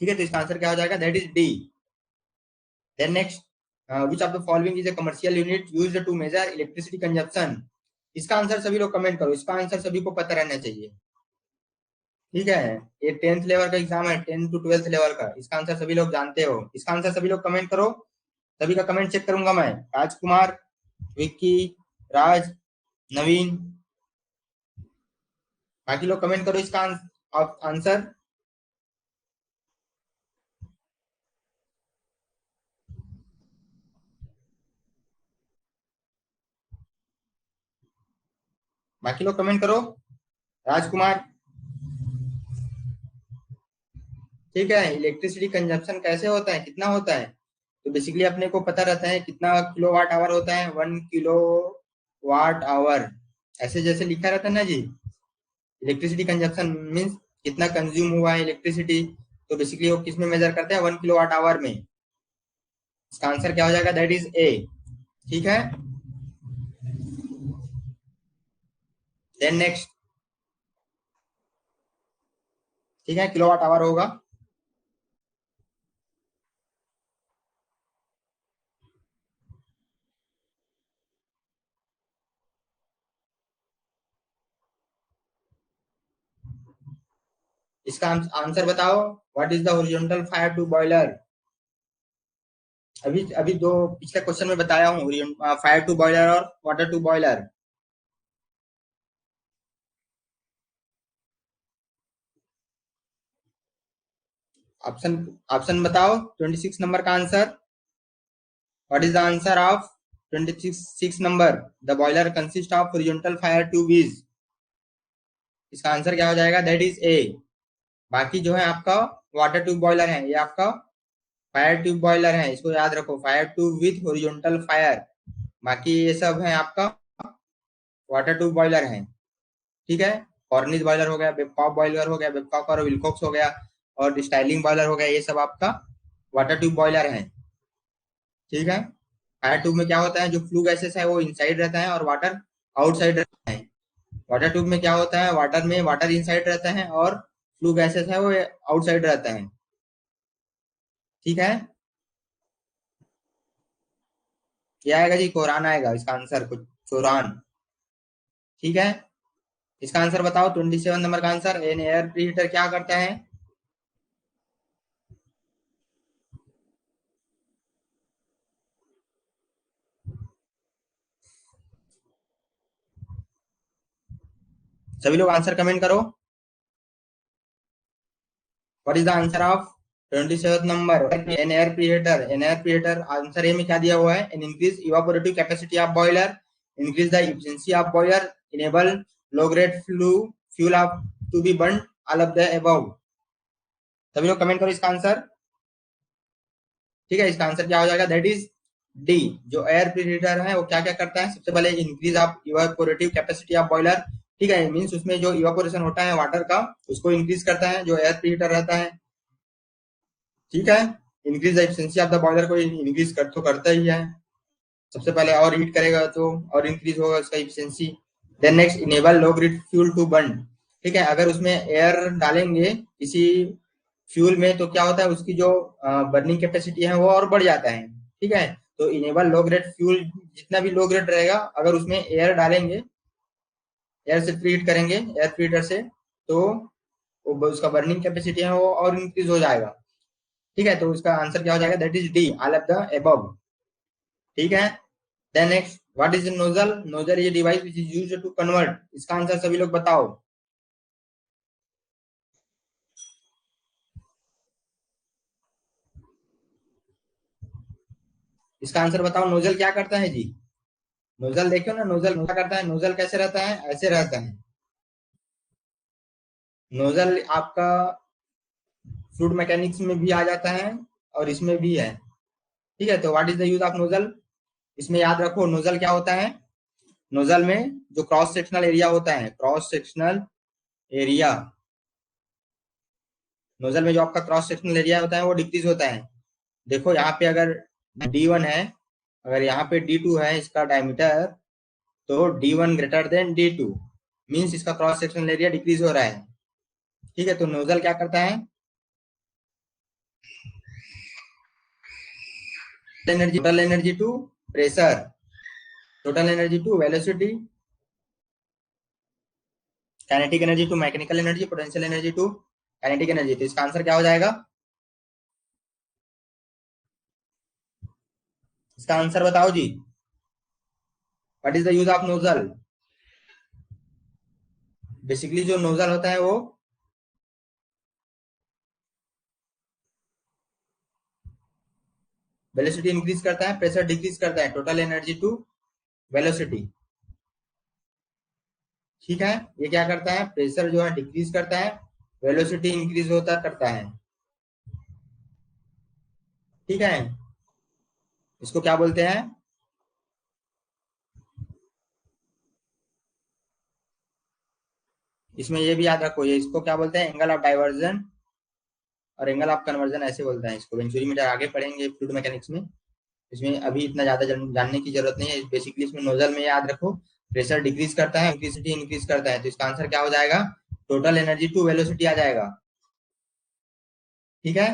Speaker 1: ठीक है, तो इसका आंसर क्या हो जाएगा? That is D. Then next, which of the following is a commercial unit used to measure electricity consumption. इसका आंसर सभी लोग कमेंट करो, इसका आंसर सभी को पता रहना चाहिए। ठीक है, ये 10th लेवल का एग्जाम है, 10 to 12th लेवल का। इसका आंसर सभी लोग जानते हो, इसका आंसर सभी लोग कमेंट करो। सभी का कमेंट चेक करूंगा मैं। राजकुमार, विक्की, राज, नवीन, बाकी लोग कमेंट करो इसका आंसर। बाकी लोग कमेंट करो। राजकुमार, ठीक है, इलेक्ट्रिसिटी कंजप्शन कैसे होता है, कितना होता है? तो बेसिकली अपने को पता रहता है कितना किलोवाट आवर होता है, 1 किलोवाट आवर। ऐसे जैसे लिखा रहता है ना जी, इलेक्ट्रिसिटी कंजप्शन मीन्स कितना कंज्यूम हुआ है इलेक्ट्रिसिटी। तो बेसिकली वो किस में मेजर करते हैं? 1 किलोवाट आवर में। इसका आंसर क्या हो जाएगा? That is A. ठीक है, देन नेक्स्ट। ठीक है, किलोवाट आवर होगा। इसका आंसर बताओ। What is the horizontal fire tube boiler? अभी अभी दो पिछले क्वेश्चन में बताया हूँ, फायर टू बॉयलर और water tube boiler. Option option बताओ 26 नंबर का answer. What is the answer of 26 number, the boiler consist of horizontal fire tube is, इसका आंसर क्या हो जाएगा? That is A. बाकी जो है आपका वाटर ट्यूब बॉयलर है, ये आपका फायर ट्यूब बॉयलर है, इसको याद रखो, fire tube with horizontal fire. बाकी ये सब है आपका वाटर ट्यूब बॉयलर है, ठीक है। कॉर्निश बॉयलर हो गया, बेबकॉक बॉयलर हो गया, बेबकॉक और विल्कोक्स हो गया, और स्टाइलिंग बॉयलर हो गया, ये सब आपका वाटर ट्यूब बॉयलर है, ठीक है। फायर ट्यूब में क्या होता है, जो फ्लू गैसेस है वो इनसाइड रहता है और वाटर आउटसाइड रहता है। वाटर ट्यूब में क्या होता है, वाटर में वाटर इनसाइड रहता है और फ्लू गैसेस है वो आउटसाइड रहता है, ठीक है। क्या आएगा जी? कोरान आएगा इसका आंसर, कुछ चोरान, ठीक है। इसका आंसर बताओ, 27 नंबर का आंसर, एन एयर प्रीहीटर क्या करता है? सभी लोग आंसर कमेंट करो। What is the answer of 27 number? An air preheater, an air preheater answer A में क्या दिया हुआ है? An increase evaporative capacity of boiler, increase the efficiency of boiler, enable low grade fuel of to be burn, all of the above. सभी लोग comment करो इसका answer, ठीक है। इसका आंसर क्या हो जाएगा? That is D. जो एयर प्रीहीटर है वो क्या क्या करता है? सबसे पहले increase of evaporative capacity of boiler, ठीक है, मींस उसमें जो इवापोरेशन होता है वाटर का उसको इंक्रीज करता है जो एयर प्रीहीटर रहता है, ठीक है। Increase the efficiency of the boiler को इंक्रीज कर तो करता ही है, सबसे पहले और हीट करेगा तो और इंक्रीज होगा उसका efficiency. Then next, enable low grade fuel to burn, ठीक है। अगर उसमें एयर डालेंगे किसी फ्यूल में तो क्या होता है, उसकी जो बर्निंग कैपेसिटी है वो और बढ़ जाता है, ठीक है। तो इनेबल लो ग्रेड फ्यूल, जितना भी लो ग्रेड रहेगा अगर उसमें एयर डालेंगे, एयर से प्री हीट करेंगे एयर प्रीहीटर से, तो वो उसका बर्निंग कैपेसिटी है वो और इंक्रीज हो जाएगा, ठीक है। तो उसका आंसर क्या हो जाएगा? That is D, all of the above, ठीक है। Then next, what is nozzle? Nozzle is device which is used to convert, इसका आंसर सभी लोग बताओ। इसका आंसर बताओ, नोजल क्या करता है जी? नोजल देखो ना, नोजल क्या करता है? नोजल कैसे रहता है? ऐसे रहता है। नोजल आपका फ्लूइड मैकेनिक्स में भी आ जाता है और इसमें भी है, ठीक है। तो what is the use of nozzle? इसमें याद रखो, नोजल क्या होता है? नोजल में जो क्रॉस सेक्शनल एरिया होता है, क्रॉस सेक्शनल एरिया, नोजल में जो आपका क्रॉस सेक्शनल एरिया होता है वो डिक्रीज होता है। देखो यहाँ पे अगर D1 है, अगर यहाँ पे D2 है इसका डायमीटर, तो D1 greater than D2 means इसका क्रॉस सेक्शनल एरिया डिक्रीज हो रहा है, ठीक है। तो नोजल क्या करता है? Energy, total energy to pressure, total energy to velocity, kinetic energy to mechanical energy, potential energy to kinetic energy. तो इसका आंसर क्या हो जाएगा? इसका आंसर बताओ जी। What is the use of nozzle? Basically जो नोजल होता है वो वेलोसिटी इंक्रीज करता है, प्रेशर डिक्रीज करता है, टोटल एनर्जी टू वेलोसिटी, ठीक है। ये क्या करता है? प्रेशर जो है डिक्रीज करता है, वेलोसिटी इंक्रीज होता करता है, ठीक है। इसको क्या बोलते हैं? इसमें ये भी याद रखो, ये इसको क्या बोलते हैं? एंगल ऑफ डाइवर्जन और एंगल ऑफ कन्वर्जन ऐसे बोलते हैं इसको। वेंचुरीमीटर आगे पढ़ेंगे फ्लूइड मैकेनिक्स में, इसमें अभी इतना ज्यादा जानने की जरूरत नहीं है। बेसिकली इसमें नोजल में याद रखो, प्रेशर डिक्रीज करता है, वेलोसिटी इंक्रीज करता है। तो इसका आंसर क्या हो जाएगा? टोटल एनर्जी टू वेलोसिटी आ जाएगा, ठीक है।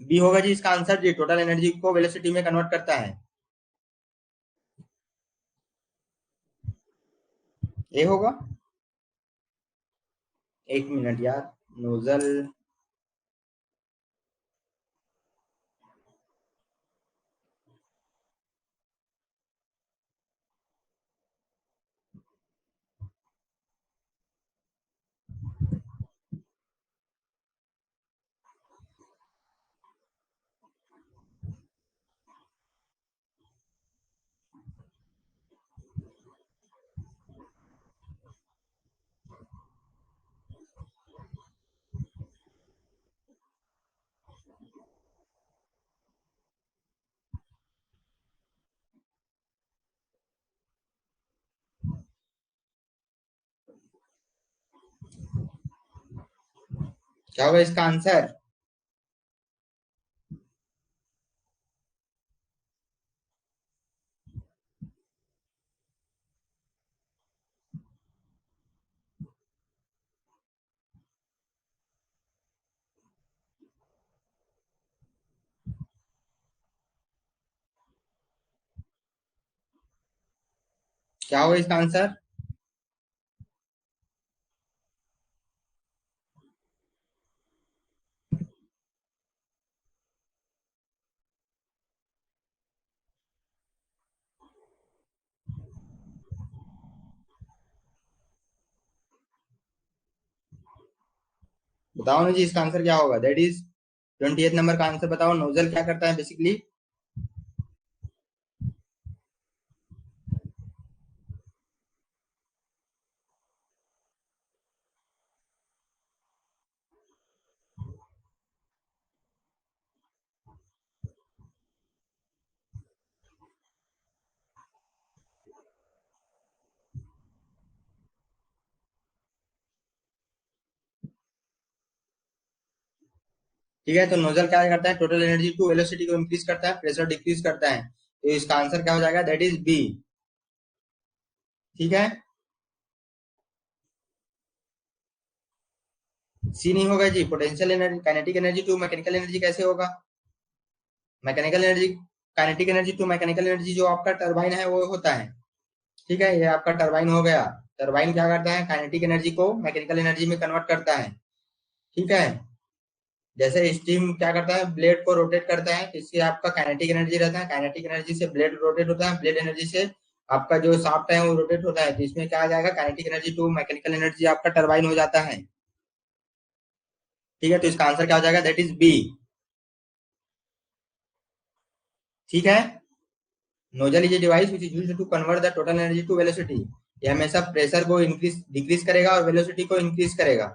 Speaker 1: बी होगा जी इसका आंसर, जी टोटल एनर्जी को वेलोसिटी में कन्वर्ट करता है, ए होगा। एक मिनट यार, नोजल, क्या होगा इसका आंसर? क्या होगा इसका आंसर? बताओ ना जी, इसका आंसर क्या होगा? दैट इज 28 नंबर का आंसर बताओ। नोजल क्या करता है बेसिकली? ठीक है, तो नोजल क्या करता है? टोटल एनर्जी टू वेलोसिटी को इंक्रीज करता है, प्रेशर डिक्रीज करता है। तो इसका आंसर क्या हो जाएगा? That is B. ठीक है। सी नहीं होगा जी। Potential energy, kinetic energy to mechanical energy कैसे होगा? Mechanical energy, kinetic energy to mechanical energy जो आपका टरबाइन है वो होता है। ठीक है, ये आपका टरबाइन हो गया। टरबाइन क्या करता है? काइनेटिक एनर्जी को मैकेनिकल एनर्जी में कन्वर्ट करता है। ठीक है। जैसे स्टीम क्या करता है? ब्लेड को रोटेट करता है, इससे आपका काइनेटिक एनर्जी रहता है। काइनेटिक एनर्जी से ब्लेड रोटेट होता है, ब्लेड एनर्जी से आपका जो शाफ्ट है वो रोटेट होता है। तो इसमें क्या आ जाएगा? Kinetic energy to mechanical energy आपका टरबाइन हो जाता है। ठीक है, तो इसका आंसर क्या हो जाएगा? That is B. ठीक है। Nozzle is a device which is used to convert the total energy to velocity. ये हमेशा प्रेशर को इंक्रीज डिक्रीज करेगा और वेलोसिटी को इंक्रीज करेगा।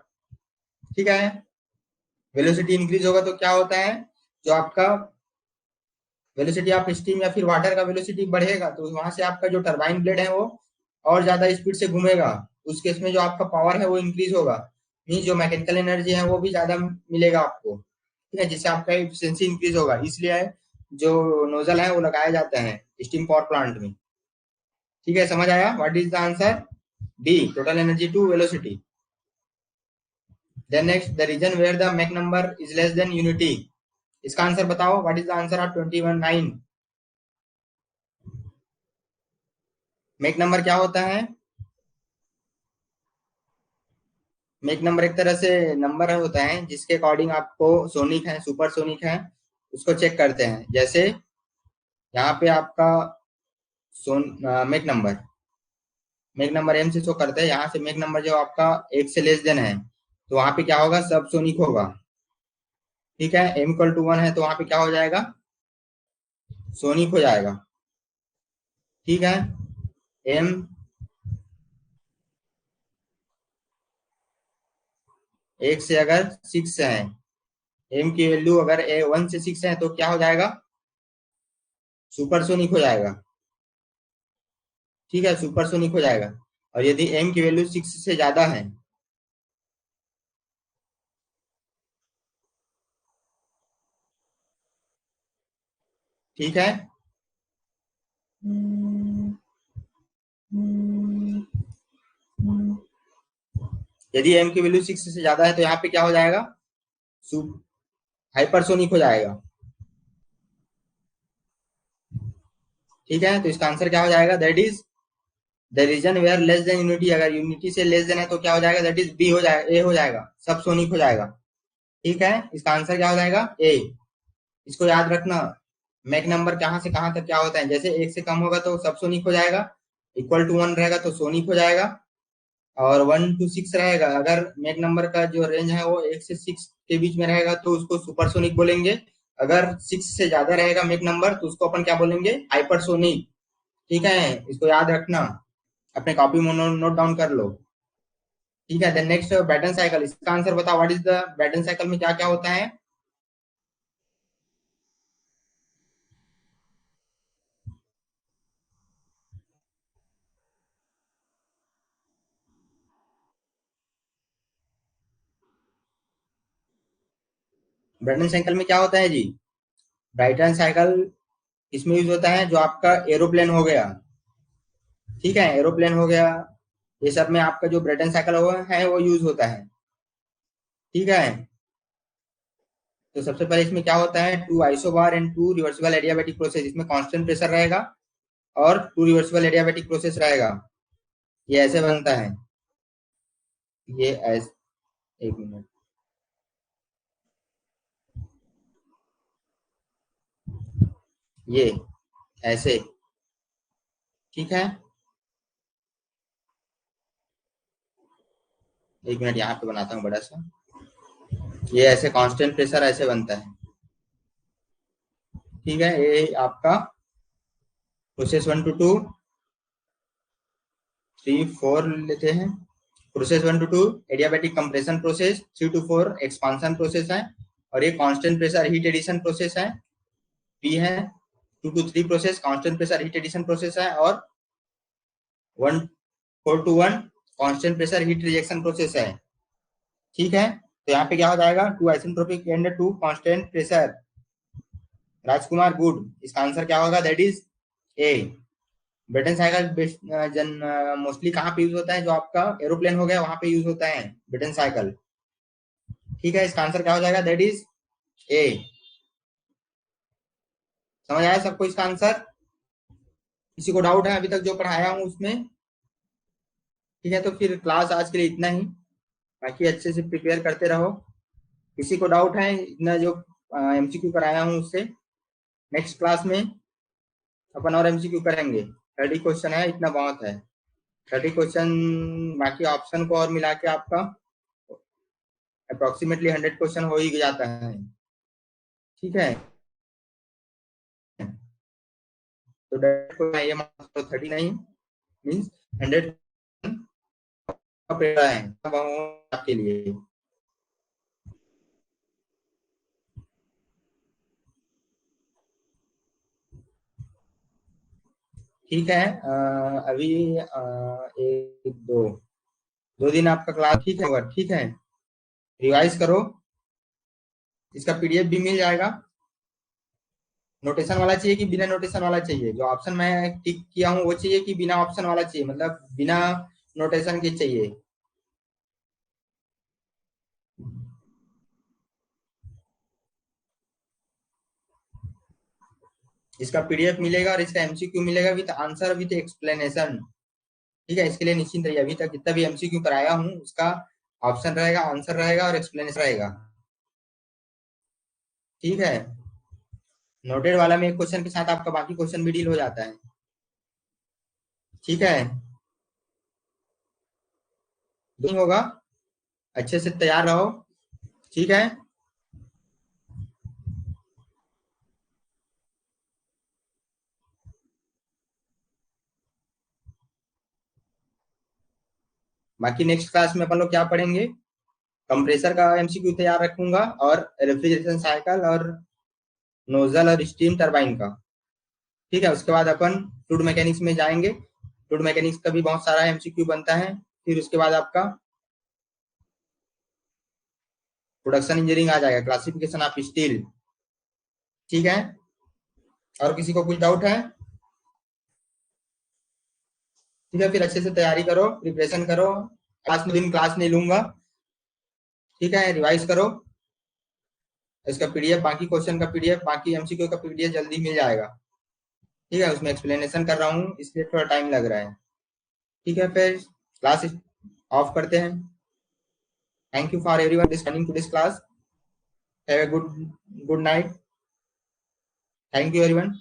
Speaker 1: ठीक है। वेलोसिटी इंक्रीज होगा तो क्या होता है? जो आपका वेलोसिटी ऑफ स्टीम या फिर वाटर का वेलोसिटी बढ़ेगा तो वहां से आपका जो टरबाइन ब्लेड है वो और ज्यादा स्पीड से घूमेगा। उस केस में जो आपका पावर है वो इंक्रीज होगा। मीन जो मैकेनिकल एनर्जी है वो भी ज्यादा मिलेगा आपको। ठीक है, जिससे आपका एफिशिएंसी इंक्रीज होगा। इसलिए जो नोजल है वो लगाया जाता है स्टीम पावर प्लांट में। ठीक है, समझ आया? What is the answer? D, total energy to velocity. Then next, the region where the Mach number is less than unity. इसका आंसर बताओ। What is the answer of 21 9? Mach number क्या होता है? मैक नंबर एक तरह से number होता है जिसके अकॉर्डिंग आपको सोनिक है, सुपर सोनिक है, उसको चेक करते हैं। जैसे यहाँ पे आपका सोन Mach number, Mach number M से शो करते हैं। यहाँ से मैक नंबर जो आपका एक से लेस देन है तो वहां पे क्या होगा? सब सोनिक होगा। ठीक है, एम इक्वल टू 1 है तो वहां पे क्या हो जाएगा? सोनिक हो जाएगा। ठीक है। एम एक से अगर 6 है, एम की वैल्यू अगर ए 1 से 6 है तो क्या हो जाएगा? सुपरसोनिक हो जाएगा। ठीक है, सुपरसोनिक हो जाएगा। और यदि एम की वैल्यू 6 से ज्यादा है, ठीक है, यदि एम की वैल्यू 6 से ज्यादा है तो यहाँ पे क्या हो जाएगा? हाइपरसोनिक हो जाएगा। ठीक है, तो इसका आंसर क्या हो जाएगा? That is the region where less than unity. अगर यूनिटी से लेस देन है तो क्या हो जाएगा? दैट इज बी हो जाएगा, ए हो जाएगा, सब सोनिक हो जाएगा। ठीक है, इसका आंसर क्या हो जाएगा? ए। इसको याद रखना। मैक नंबर कहाँ से कहाँ तक क्या होता है? जैसे एक से कम होगा तो सब सोनिक हो जाएगा, इक्वल टू 1 रहेगा तो सोनिक हो जाएगा, और 1 to 6 रहेगा। अगर मैक नंबर का जो रेंज है वो 1 से 6 के बीच में रहेगा तो उसको सुपरसोनिक बोलेंगे। अगर 6 से ज्यादा रहेगा मैक नंबर तो उसको अपन क्या बोलेंगे? हाइपरसोनिक। ठीक है, इसको याद रखना, अपने कॉपी में नोट डाउन कर लो। ठीक है, देन नेक्स्ट, बैटन साइकिल। इसका आंसर बताओ। What is the Brayton cycle में क्या क्या होता है? ब्रेटन साइकिल में क्या होता है जी? ब्रेटन साइकिल इसमें यूज होता है जो आपका एरोप्लेन हो गया, ठीक है, एरोप्लेन हो गया, ये सब में आपका जो ब्रेटन साइकिल है वो यूज होता है, ठीक है। तो सबसे पहले इसमें क्या होता है, two isobar and two reversible adiabatic process, इसमें कांस्टेंट प्रेशर रहेगा और टू रिवर्सिबल एडियाबैटिक प्रोसेस रहेगा। ये ऐसे बनता है, ये ऐसे, एक मिनट, ये ऐसे, ठीक है। एक मिनट यहाँ पे बनाता हूँ बड़ा सा, ये ऐसे कांस्टेंट प्रेशर ऐसे बनता है, ठीक है। ये आपका प्रोसेस 1 to 2, 3, 4 लेते हैं। Process 1 to 2 adiabatic compression process, 3 to 4 expansion process है, और ये constant pressure heat addition process है, पी है। 2 to 3 process constant pressure heat addition process है, और 4 to 1 constant pressure heat rejection process है, ठीक है। तो यहाँ पे क्या हो जाएगा, two isentropic and two constant pressure. Rajkumar good, इसका आंसर क्या होगा, that is A. Brayton cycle जन मोस्टली कहाँ पे यूज होता है, जो आपका एरोप्लेन हो गया वहां पे यूज होता है ब्रेटन साइकिल, ठीक है। इसका आंसर क्या हो जाएगा, दैट इज ए। समझ आया सबको इसका आंसर? किसी को डाउट है अभी तक जो पढ़ाया हूँ उसमें? ठीक है, तो फिर क्लास आज के लिए इतना ही, बाकी अच्छे से प्रिपेयर करते रहो। किसी को डाउट है इतना जो एमसीक्यू कराया हूँ उससे? नेक्स्ट क्लास में अपन और एमसीक्यू करेंगे, 30 क्वेश्चन है, इतना बहुत है। 30 क्वेश्चन, बाकी ऑप्शन को और मिला के आपका अप्रोक्सीमेटली 100 क्वेश्चन हो ही जाता है, ठीक है। तो ये 30 नहीं, मीन्स 100 का पेड़ है आपके लिए। ठीक है, अभी एक दो 2 दिन आपका क्लास ठीक है, ठीक है। रिवाइज करो, इसका पीडीएफ भी मिल जाएगा। नोटेशन वाला चाहिए कि बिना नोटेशन वाला चाहिए? जो ऑप्शन मैं टिक किया हूँ वो चाहिए कि बिना ऑप्शन वाला चाहिए, मतलब बिना नोटेशन के चाहिए? इसका पीडीएफ मिलेगा और इसका एमसीक्यू मिलेगा विद आंसर विद एक्सप्लेनेशन, ठीक है। इसके लिए निश्चिंत रहिए, अभी तक जितना भी एमसीक्यू कराया हूँ उसका ऑप्शन रहेगा, आंसर रहेगा और एक्सप्लेनेशन रहेगा, ठीक है। नोटेड वाला में एक क्वेश्चन के साथ आपका बाकी क्वेश्चन भी डील हो जाता है, ठीक है। नहीं होगा, अच्छे से तैयार रहो, ठीक है। बाकी नेक्स्ट क्लास में अपन लोग क्या पढ़ेंगे, कंप्रेसर का एमसीक्यू तैयार रखूंगा, और रेफ्रिजरेशन साइकिल और नोजल और स्टीम टरबाइन का, ठीक है। उसके बाद अपन फ्लूइड मैकेनिक्स में जाएंगे, फ्लूइड मैकेनिक्स का भी बहुत सारा एमसीक्यू बनता है। फिर उसके बाद आपका प्रोडक्शन इंजीनियरिंग आ जाएगा, क्लासिफिकेशन ऑफ स्टील, ठीक है। और किसी को कुछ डाउट है? ठीक है, फिर अच्छे से तैयारी करो, प्रिपरेशन करो। क्लास में दिन क्लास नहीं लूंगा, ठीक है। रिवाइज करो, इसका पीडीएफ, बाकी क्वेश्चन का पीडीएफ, बाकी एमसीक्यू का पीडीएफ जल्दी मिल जाएगा, ठीक है। उसमें एक्सप्लेनेशन कर रहा हूँ इसलिए थोड़ा टाइम लग रहा है, ठीक है। फिर क्लास ऑफ करते हैं। Thank you for everyone listening to this class. Have a good night. Thank you everyone.